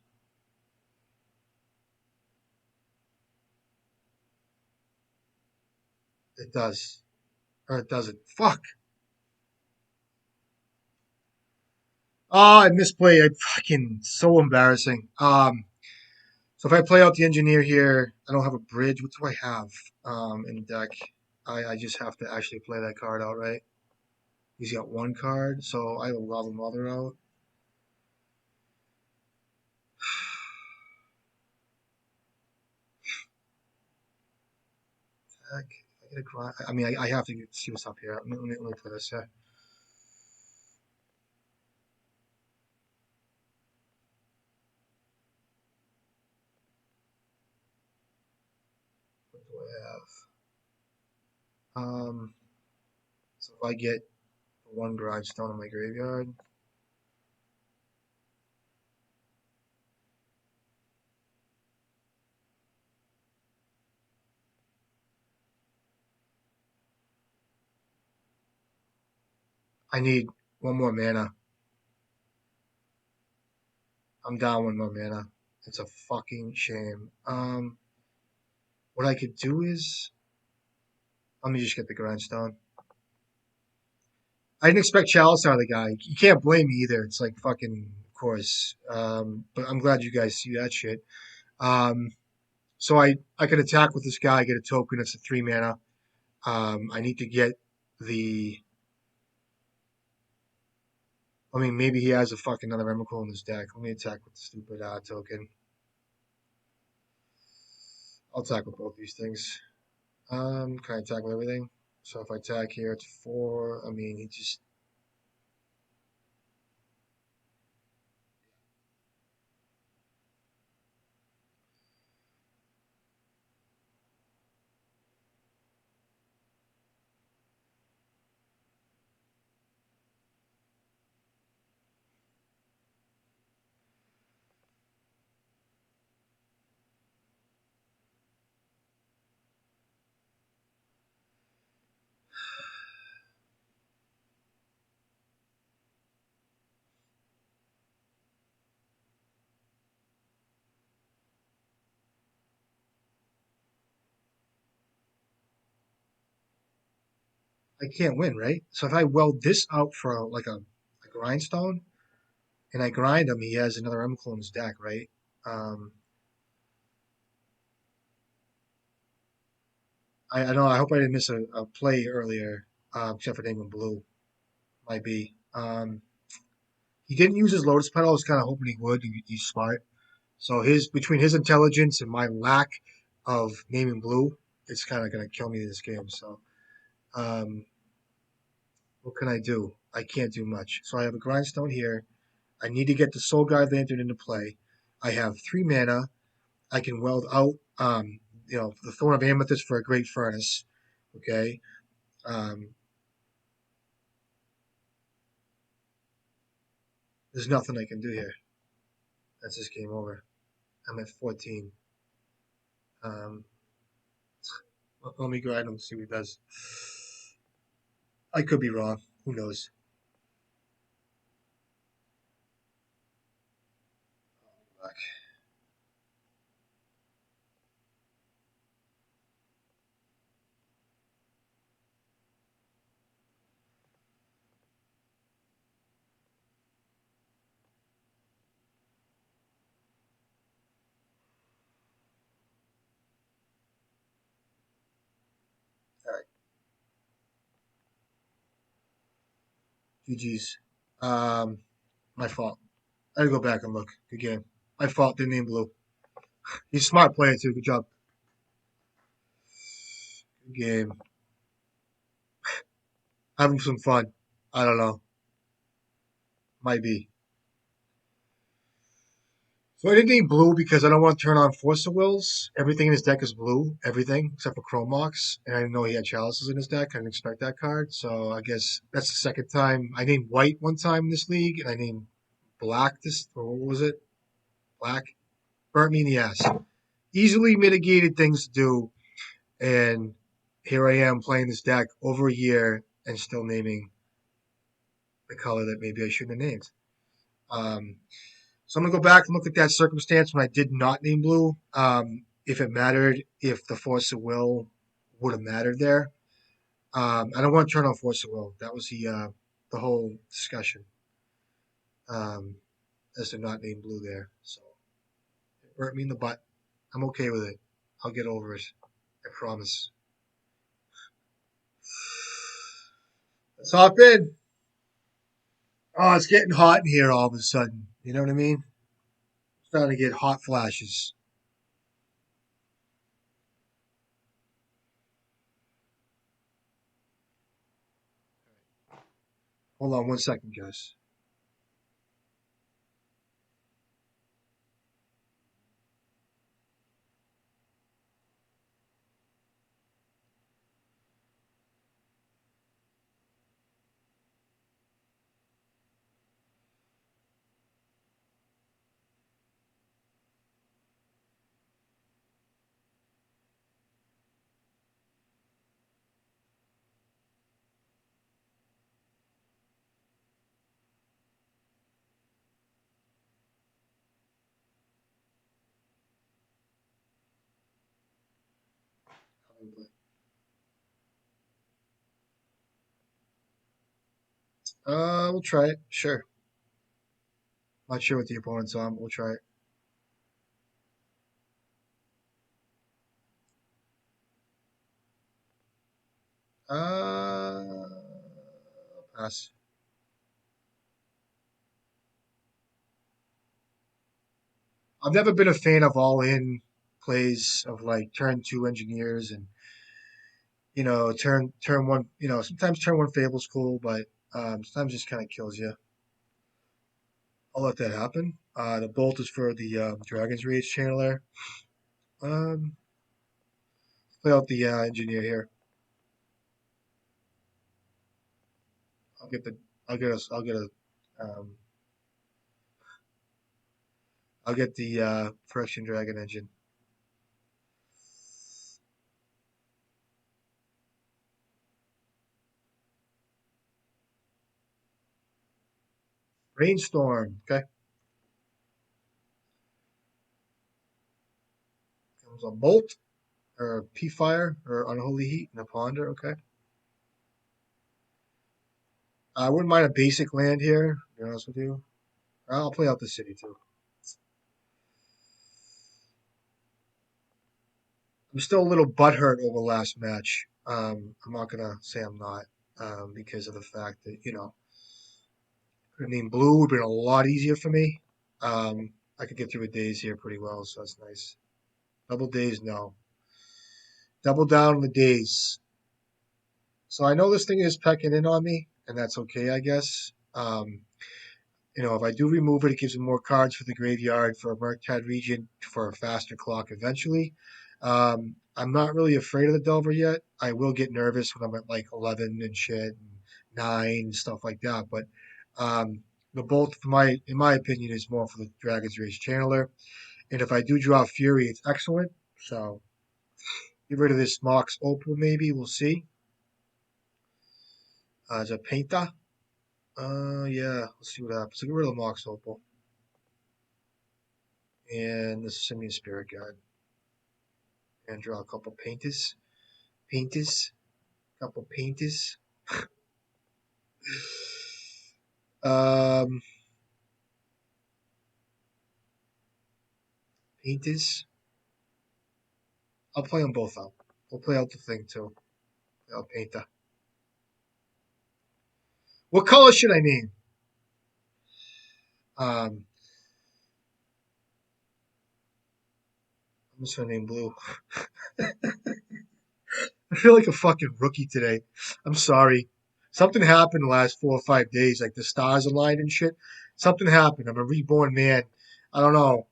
It does. Or it doesn't. Fuck. Oh, I misplayed. I fucking so embarrassing. So if I play out the engineer here, I don't have a bridge. What do I have in the deck? I just have to actually play that card out, right? He's got one card, so I will Robin Mother out. Heck, I gotta grind. I mean, I have to see what's up here. Let me play this. Yeah. What do I have? So if I get one grindstone in my graveyard, I need one more mana. I'm down one more mana. It's a fucking shame. What I could do is let me just get the grindstone. I didn't expect Chalice out of the guy. You can't blame me either. It's like fucking, of course. But I'm glad you guys see that shit. Um, so I could attack with this guy, get a token. It's a 3 mana. I need to get the. I mean, maybe he has a fucking another Emrakul in his deck. Let me attack with the stupid token. I'll attack with both these things. Can I attack with everything? So if I attack here, it's 4. I mean, he just. I can't win, right? So if I weld this out for like a grindstone, and I grind him, he has another Emrakul in his deck, right? Um, I know. I hope I didn't miss a play earlier, except for Damon Blue. Might be. He didn't use his Lotus Petal. I was kind of hoping he would. He's smart. So his between his intelligence and my lack of naming blue, it's kind of gonna kill me this game. So um, what can I do? I can't do much. So I have a grindstone here. I need to get the Soul Guard Lantern into play. I have 3 mana. I can weld out, the Thorn of Amethyst for a Great Furnace. Okay. Um, there's nothing I can do here. That's just game over. I'm at 14. Um, let me grind him and see what he does. I could be wrong. Who knows? All right. GG's. My fault. I gotta go back and look. Good game. My fault. Didn't name blue. He's a smart player too. Good job. Good game. Having some fun. I don't know. Might be. So I didn't name blue because I don't want to turn on Force of Wills. Everything in his deck is blue, everything except for Chrome Mox. And I didn't know he had Chalices in his deck. I didn't expect that card. So I guess that's the second time. I named white one time in this league, and I named black this, or what was it? Black? Burnt me in the ass. Easily mitigated things to do, and here I am playing this deck over a year and still naming the color that maybe I shouldn't have named. Um, So I'm gonna go back and look at that circumstance when I did not name blue. If it mattered, if the force of will would have mattered there. I don't want to turn on force of will. That was the whole discussion um, as to not name blue there. So it hurt me in the butt. I'm okay with it. I'll get over it. I promise. Let's hop in. Oh, it's getting hot in here all of a sudden. You know what I mean? Starting to get hot flashes. Hold on 1 second, guys. We'll try it. Sure. Not sure what the opponent's on, but we'll try it. Pass. I've never been a fan of all-in plays of like turn two engineers and turn one. Sometimes turn one Fable's cool, but sometimes it just kind of kills you. I'll let that happen. The bolt is for the Dragon's Rage channeler. Um, Play out the engineer here. I'll get the. I'll get a. I'll get a. Um, I'll get the Phyrexian Dragon engine. Brainstorm. Okay. Comes a bolt or P fire or unholy heat and a ponder. Okay. I wouldn't mind a basic land here. To be honest with you, I'll play out the city too. I'm still a little butthurt over last match. I'm not gonna say I'm not, because of the fact that I mean, blue would have been a lot easier for me. I could get through a days here pretty well, so that's nice. Double days, no. Double down on the days. So I know this thing is pecking in on me, and that's okay, I guess. If I do remove it, it gives me more cards for the graveyard for a Murktide Regent for a faster clock eventually. I'm not really afraid of the Delver yet. I will get nervous when I'm at like 11 and shit, and 9 and stuff like that. But the Bolt, in my opinion, is more for the Dragon's Rage Channeler. And if I do draw Fury, it's excellent. So get rid of this Mox Opal, maybe. We'll see. As a Painta. Yeah, let's see what happens. So get rid of the Mox Opal. And the Simian Spirit Guide. And draw a couple painters. Painters. Couple painters. Um, Painters. I'll play them both out. We'll play out the thing too. I'll painter. What color should I name? I'm just gonna name blue. I feel like a fucking rookie today. I'm sorry. Something happened the last 4 or 5 days, like the stars aligned and shit. Something happened. I'm a reborn man. I don't know.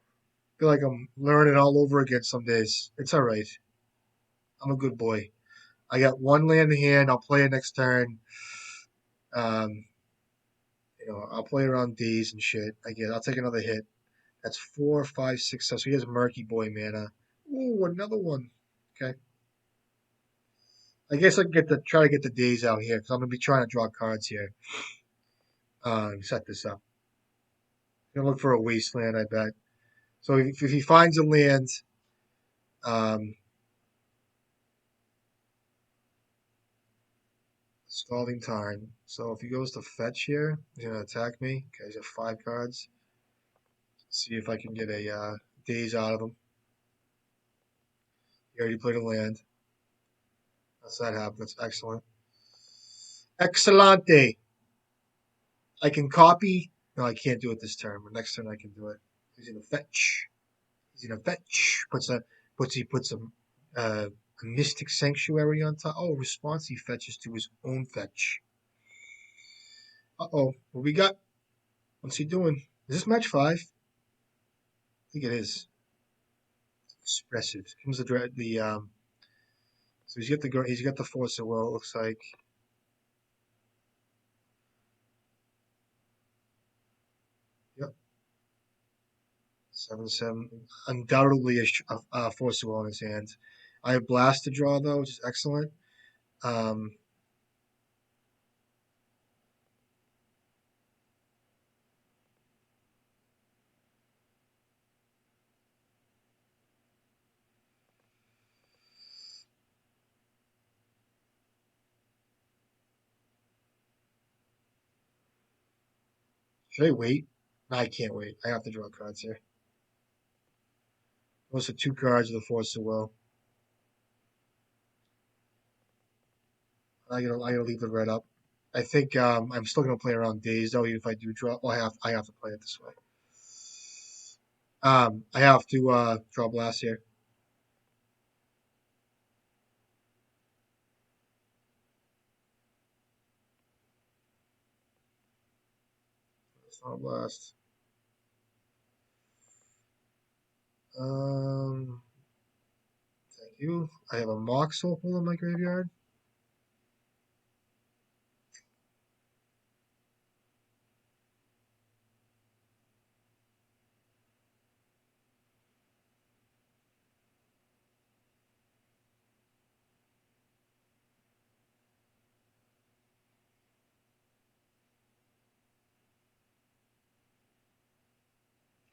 Feel like I'm learning all over again some days. It's all right. I'm a good boy. I got one land in hand. I'll play it next turn. Um, I'll play around D's and shit. I'll take another hit. That's 4, 5, 6, 7. So he has Murky Boy mana. Ooh, another one. Okay. I guess I can try to get the D's out here because I'm gonna be trying to draw cards here. Set this up. Gonna look for a wasteland, I bet. So if he finds a land, um, Scalding Tarn. So if he goes to fetch here, he's gonna attack me. Okay, he's got 5 cards. See if I can get a Daze out of him. He already played a land. That's that happened. That's excellent. Excellente. I can copy. No, I can't do it this turn, but next turn I can do it. He's gonna fetch. He's gonna fetch. Puts a Mystic Sanctuary on top. Oh, response he fetches to his own fetch. Uh-oh. What we got? What's he doing? Is this match 5? I think it is. Expressive. Comes the. So he's got the Force of Will. It looks like. Yep. 7/7. Undoubtedly a Force of Will in his hand. I have Blast to draw though, which is excellent. Um, should I wait? No, I can't wait. I have to draw cards here. Those are 2 cards of the Force of Will. I gotta leave the red up. I think I'm still gonna play around days though, even if I do draw. Well, I have to play it this way. I have to draw blast here. It's not a blast. Um, Thank you. I have a Mox Opal in my graveyard.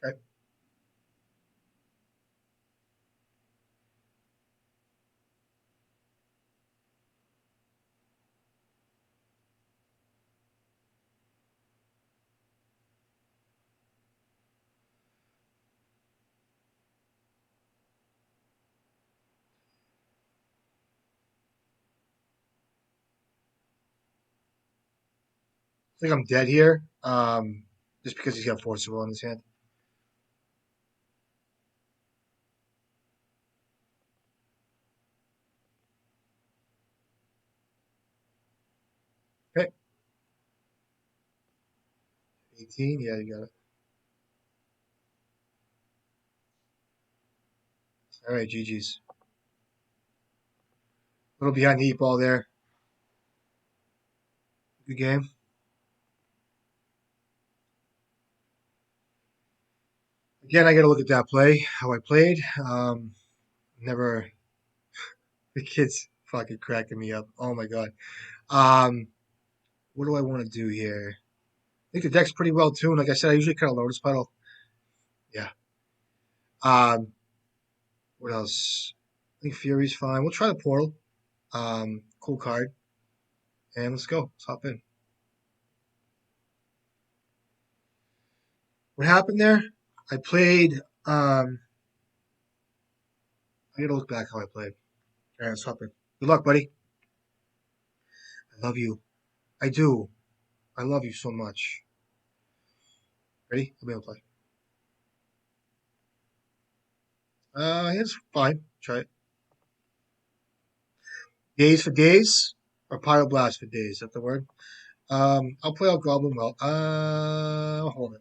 Okay. I think I'm dead here. Just because he's got Force of Will in his hand. Okay. 18. Yeah, you got it. All right, GG's. A little behind the 8 ball there. Good game. Again, I got to look at that play, how I played. Never, the kid's fucking cracking me up. Oh my God. Um, what do I want to do here? I think the deck's pretty well tuned. Like I said, I usually cut a Lotus Petal. Yeah. Um, what else? I think Fury's fine. We'll try the Portal. Cool card. And let's go. Let's hop in. What happened there? I played. I gotta look back how I played. All right, let's hop in. Good luck, buddy. I love you. I do. I love you so much. Ready? I'll be able to play. It's fine. Try it. Days for days, or Pyroblast for days. Is that the word? I'll play out Goblin Well. Hold it.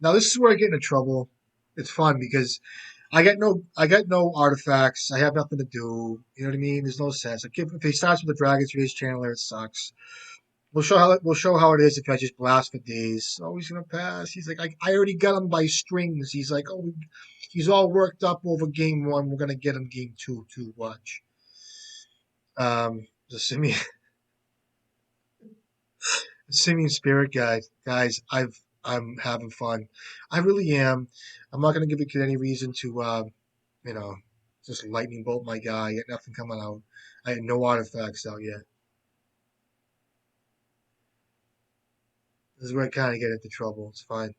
Now this is where I get into trouble. It's fun because I get no artifacts. I have nothing to do. You know what I mean? There's no sense. Like if he starts with the Dragon's Rage Chandler, it sucks. We'll show how it is if I just blast for days. Oh, he's gonna pass. He's like, I already got him by strings. He's like, oh, he's all worked up over game one. We're gonna get him game two too. Watch. The simian spirit guys. I'm having fun. I really am. I'm not gonna give a kid any reason to, you know, just lightning bolt my guy. Get nothing coming out. I had no artifacts out yet. This is where I kind of get into trouble. It's fine.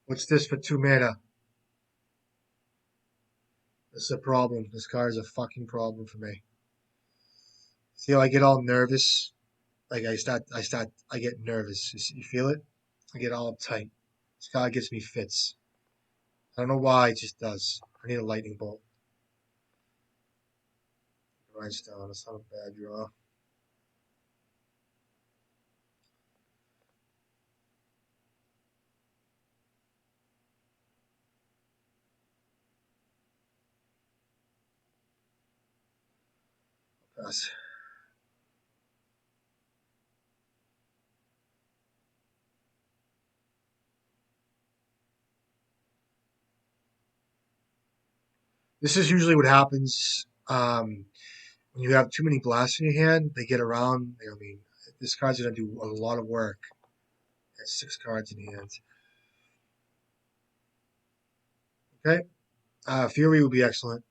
What's this for 2 mana? This is a problem. This card is a fucking problem for me. See how I get all nervous? Like I get nervous. You feel it? I get all uptight. This card gives me fits. I don't know why, it just does. I need a lightning bolt. Rhinestone, that's not a bad draw. Pass. This is usually what happens when you have too many blasts in your hand. They get around. I mean, this card's gonna do a lot of work. Has 6 cards in hand. Okay. Fury would be excellent.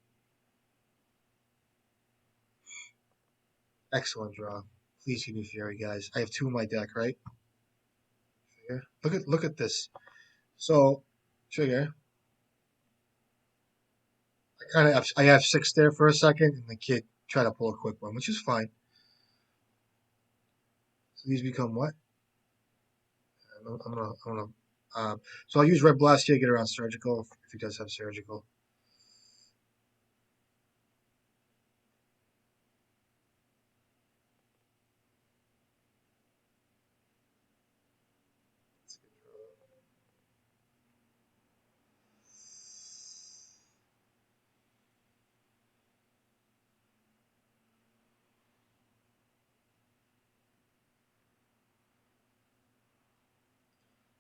Excellent draw. Please give me Fury, guys. I have 2 in my deck, right? Here. Look at this. So, trigger. I have 6 there for a second, and the kid tried to pull a quick one, which is fine. So these become what? I'm gonna. So I'll use Red Blast here, get around Surgical if he does have Surgical.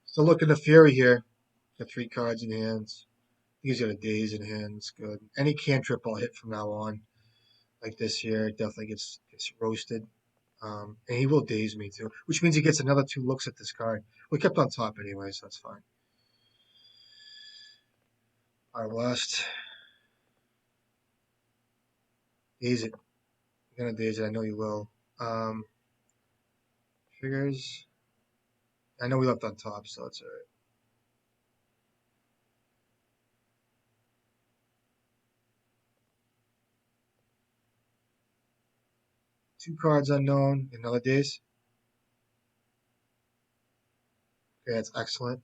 So look at the Fury here. Got 3 cards in hands. He's got a Daze in hand. It's good. Any cantrip I'll hit from now on, like this here, definitely gets roasted. And he will daze me too, which means he gets another 2 looks at this card. We kept on top anyway, so that's fine. Our last. Daze it. You're gonna daze it. I know you will. Um, Triggers. I know we left on top, so it's alright. 2 cards unknown. Another daze. Okay, that's excellent.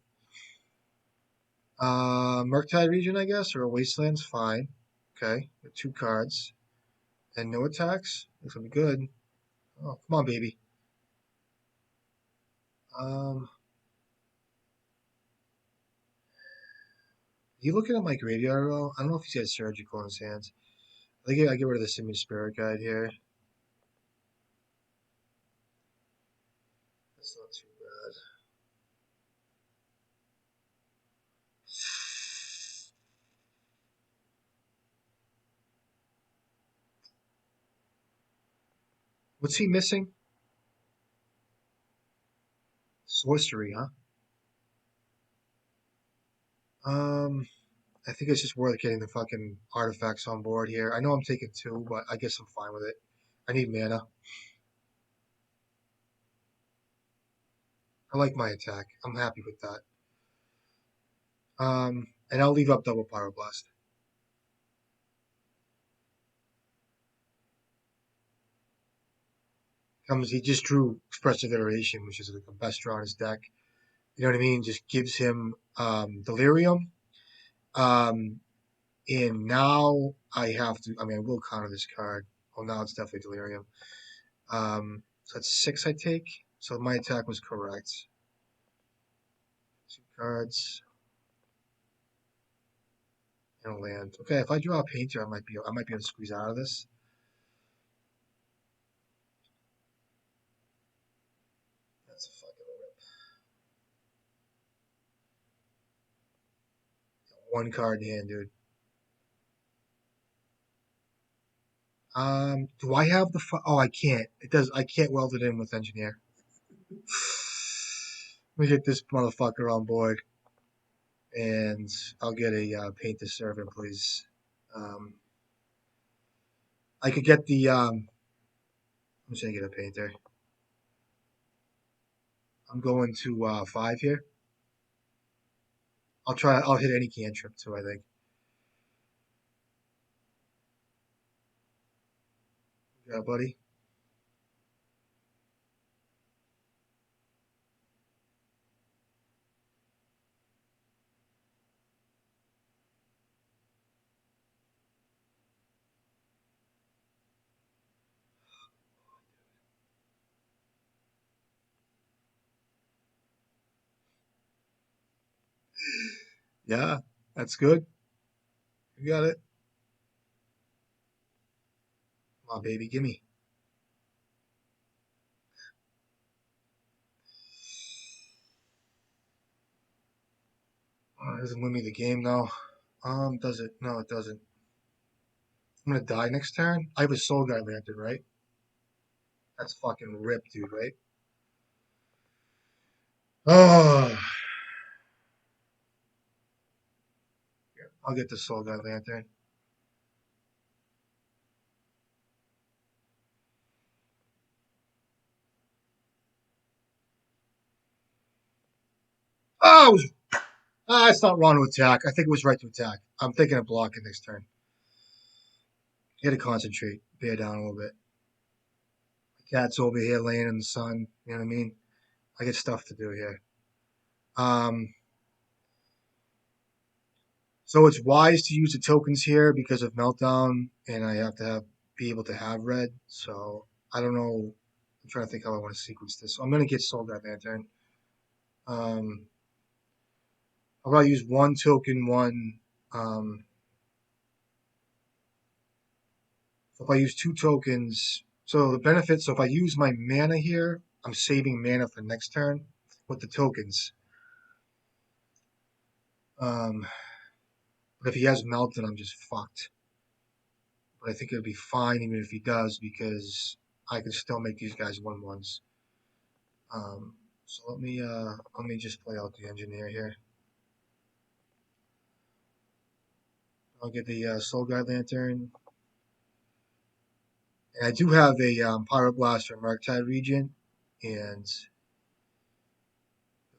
Murktide region, I guess, or a wasteland's fine. Okay, with 2 cards and no attacks. This will be good. Oh, come on, baby. Um, you looking at my graveyard at all? I don't know if he's got surgical in his hands. I get rid of the Simian Spirit Guide here. That's not too bad. What's he missing? Sorcery, huh? Um, I think it's just worth getting the fucking artifacts on board here. I know I'm taking 2, but I guess I'm fine with it. I need mana. I like my attack. I'm happy with that. And I'll leave up double Pyro Blast. He just drew Expressive Iteration, which is like the best draw in his deck. You know what I mean? Just gives him delirium. Um, and now I have to. I mean, I will counter this card. Oh, now it's definitely delirium. So that's 6 I take. So my attack was correct. 2 cards and a land. Okay, if I draw a painter, I might be able to squeeze out of this. That's a fucking rip. 1 card in hand, dude. Do I have the? Oh, I can't. It does. I can't weld it in with engineer. Let me get this motherfucker on board, and I'll get a paint the servant, please. Um, I could get the. I'm just gonna get a painter. I'm going to 5 here. I'll try. I'll hit any cantrip too. I think. Yeah, buddy. Yeah, that's good. You got it. Come on, baby, gimme. Oh, it doesn't win me the game though. Does it? No, it doesn't. I'm gonna die next turn. I have a soul guy lantern, right? That's fucking ripped, dude, right? Oh, I'll get the soul guy lantern. Oh, it's not wrong to attack. I think it was right to attack. I'm thinking of blocking next turn. You gotta concentrate. Bear down a little bit. The cat's over here laying in the sun. You know what I mean? I get stuff to do here. Um, so it's wise to use the tokens here because of meltdown, and I have to be able to have red. So I don't know. I'm trying to think how I want to sequence this. So I'm gonna get soul guy lantern. Um, I'll probably use 1 token, one. Um, so if I use 2 tokens, so the benefit, so if I use my mana here, I'm saving mana for next turn with the tokens. Um, but if he has Melton, I'm just fucked. But I think it'll be fine even if he does because I can still make these guys 1/1s. So let me just play out the engineer here. I'll get the Soul Guide Lantern. And I do have a Pyroblast from Murktide region, and the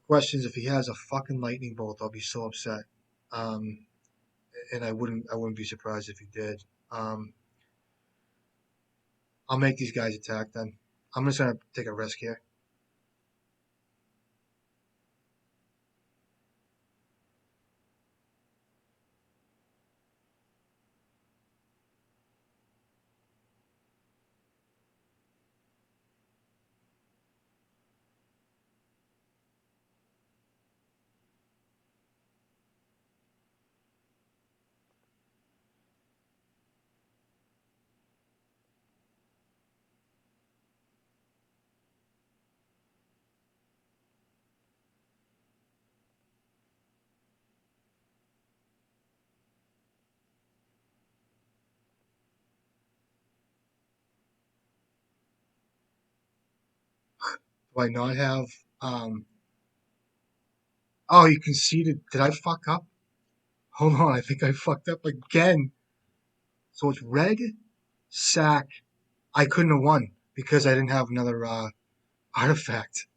question is if he has a fucking lightning bolt, I'll be so upset. Um, and I wouldn't be surprised if he did. Um, I'll make these guys attack then. I'm just gonna take a risk here. Do I not have? Um, oh, you conceded. Did I fuck up? Hold on, I think I fucked up again. So it's red, sack. I couldn't have won because I didn't have another artifact.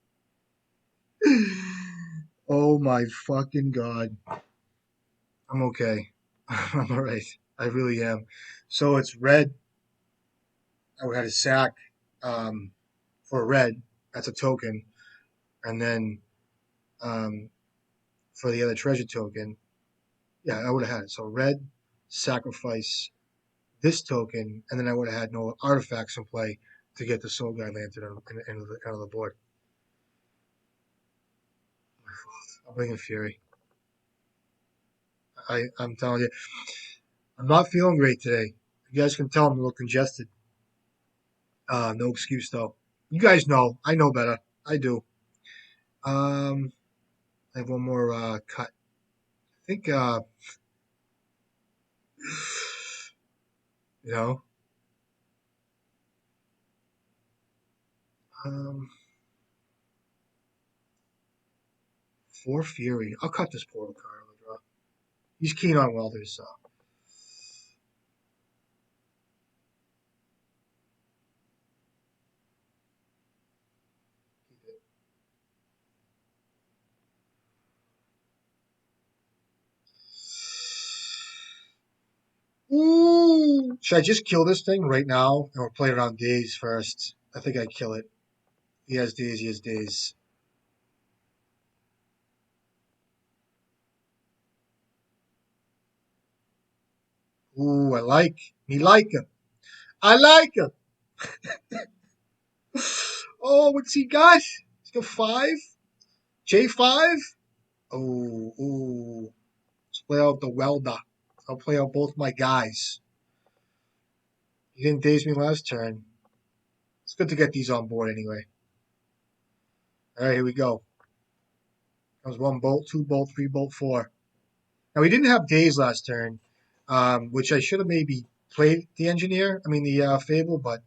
Oh my fucking god. I'm okay. I'm alright. I really am. So it's red. I had a sack for red. That's a token. And then um, for the other treasure token. Yeah, I would have had it. So red, sacrifice this token, and then I would have had no artifacts in play to get the Soul Guide Lantern out of the board. I'm bringing Fury. I'm telling you, I'm not feeling great today. You guys can tell I'm a little congested. No excuse though. You guys know. I know better. I do. Um, I have one more cut. I think you know. Um, for Fury, I'll cut this portal card on the draw. He's keen on welders, so he did. Ooh. Should I just kill this thing right now or play it on days first? I think I'd kill it. He has days. He has days. Ooh, I like. Me like him. I like him. Oh, what's he got? He's got five. J5. Oh, ooh. Let's play out the welder. I'll play out both my guys. He didn't daze me last turn. It's good to get these on board anyway. All right, here we go. That was one bolt, two bolt, three bolt, four. Now we didn't have days last turn, which I should have maybe played the engineer. I mean the Fable, but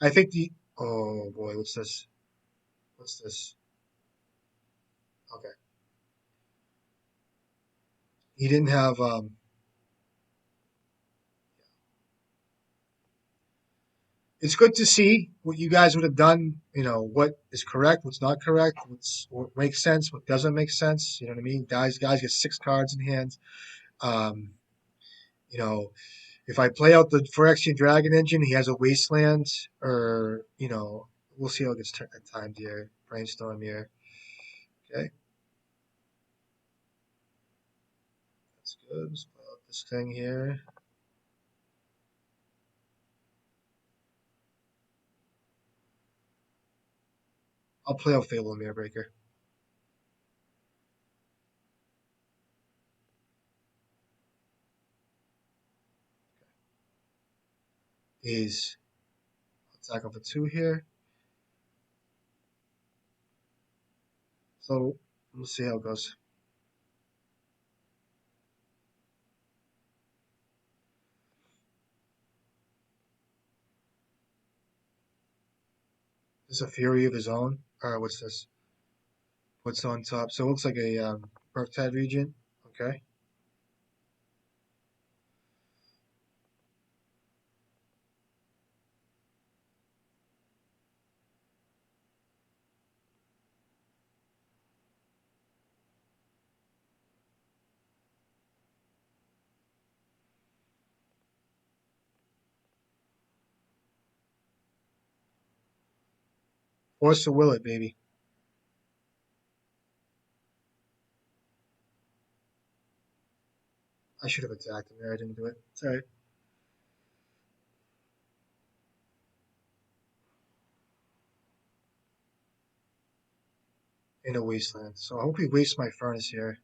I think the. Oh boy, what's this? What's this? Okay, he didn't have. It's good to see what you guys would have done. You know what is correct, what's not correct, what makes sense, what doesn't make sense. You know what I mean? Guys get six cards in hand. Um, you know, if I play out the Phyrexian Dragon engine, he has a Wasteland, or we'll see how it gets timed here. Brainstorm here. Okay, that's good. Let's play out this thing here. I'll play out Fable and Mirror Breaker. He's attack off a two here. So we'll see how it goes. This is a Fury of his own. What's this? What's on top? So it looks like a Murktide region. Okay. Force to will it, baby. I should have attacked him there. I didn't do it. It's all right. In a wasteland. So I hope he wastes my furnace here.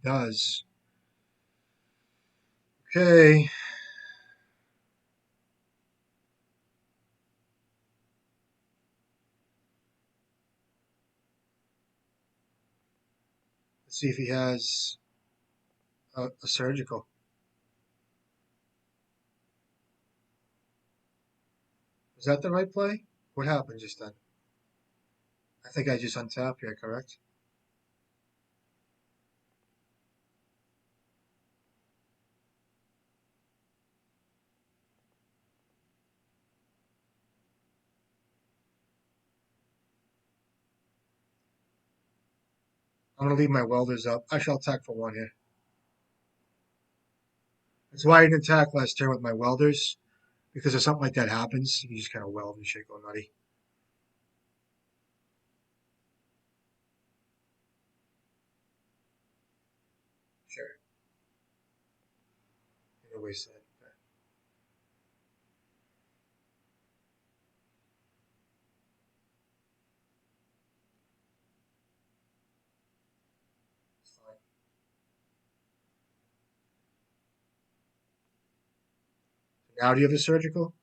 He does. Okay. Let's see if he has a surgical. Is that the right play? What happened just then? I think I just untapped here, correct? I'm gonna leave my welders up. I shall attack for one here. That's why I didn't attack last turn with my welders, because if something like that happens, you just kind of weld and shit go nutty. Sure. Anyways, that. That's fine. Now do you have a surgical?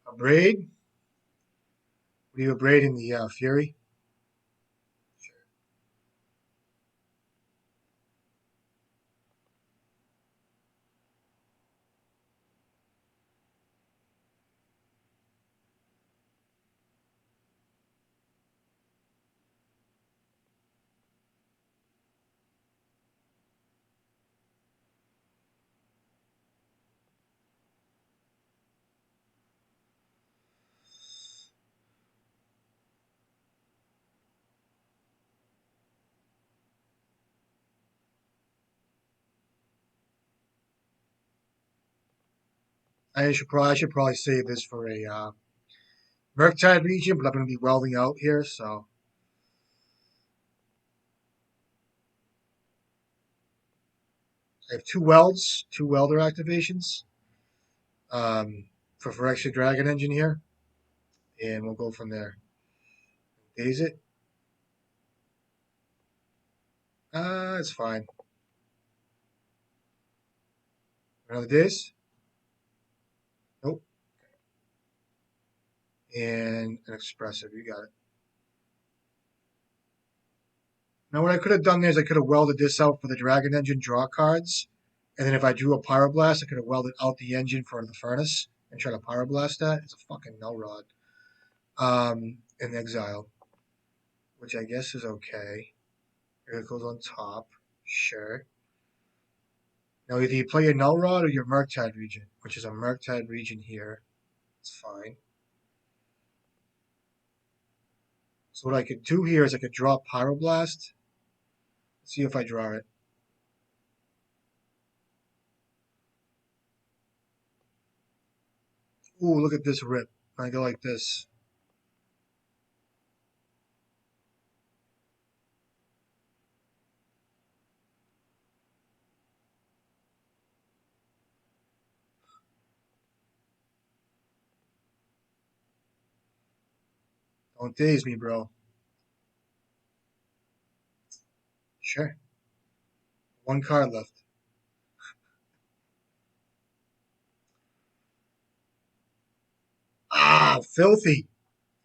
A braid? What do you have a braid in the Fury? Sure. I should probably save this for a Murktide region, but I'm going to be welding out here, so I have two welder activations for extra Dragon Engine here, and we'll go from there. Daze it. It's fine. Another daze? Nope. And an expressive. You got it. Now, what I could have done there is I could have welded this out for the Dragon Engine draw cards, and then if I drew a Pyroblast, I could have welded out the engine for the furnace and try to Pyroblast that. It's a fucking null rod. In exile, which I guess is okay. It goes on top. Sure. Now, either you play your Null Rod or your Murktide region, which is a Murktide region here. It's fine. So what I could do here is I could draw Pyroblast. See if I draw it. Ooh, look at this rip. I go like this. Don't daze me, bro. Sure. One card left. Ah, filthy.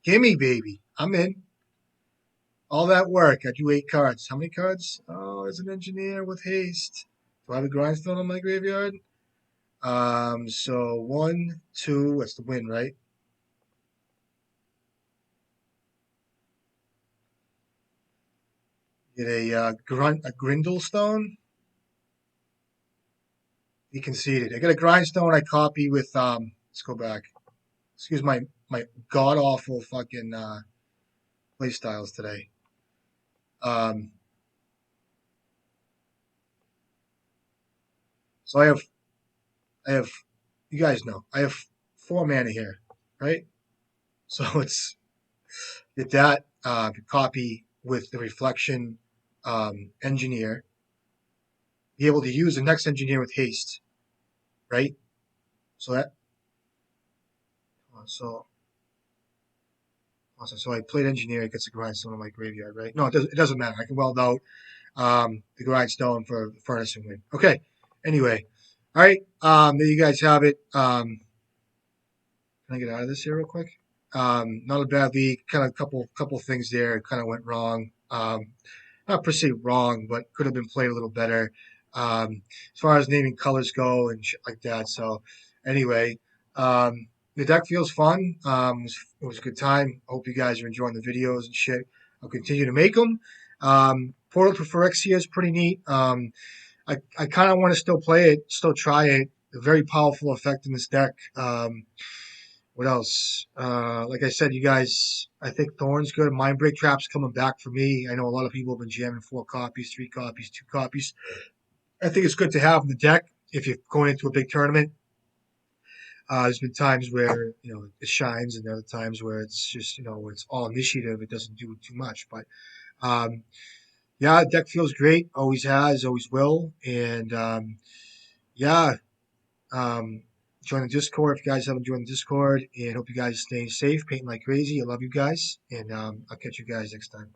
Gimme, baby. I'm in. All that work. I drew 8 cards. How many cards? Oh, as an engineer with haste. Do I have a grindstone on my graveyard? So 1, 2. That's the win, right? Get a Grindlestone. He conceded. I got a grindstone. I copy with Let's go back. Excuse my god awful fucking play styles today. Um, so I have you guys know I have 4 mana here, right? So it's get that copy with the reflection engineer. Be able to use the next engineer with haste, right? So that so awesome. So I played engineer. It gets a grindstone in my graveyard, right? No, it doesn't matter. I can weld out the grindstone for the furnace and win. Okay. Anyway, all right. There you guys have it. Can I get out of this here real quick? Not a bad league. Kind of couple things there kind of went wrong. Not per se wrong, but could have been played a little better. As far as naming colors go and shit like that. So anyway, the deck feels fun. It was a good time. I hope you guys are enjoying the videos and shit. I'll continue to make them. Portal to Phyrexia is pretty neat. I kind of want to still play it, still try it. A very powerful effect in this deck. What else? Like I said, you guys, I think Thorn's good. Mind Break Trap's coming back for me. I know a lot of people have been jamming 4 copies, 3 copies, 2 copies. I think it's good to have in the deck if you're going into a big tournament. There's been times where it shines, and there are times where it's just it's all initiative. It doesn't do too much, but um, yeah, the deck feels great. Always has, always will, and yeah. Um, Join the Discord if you guys haven't joined the Discord, and hope you guys are staying safe, painting like crazy. I love you guys, and I'll catch you guys next time.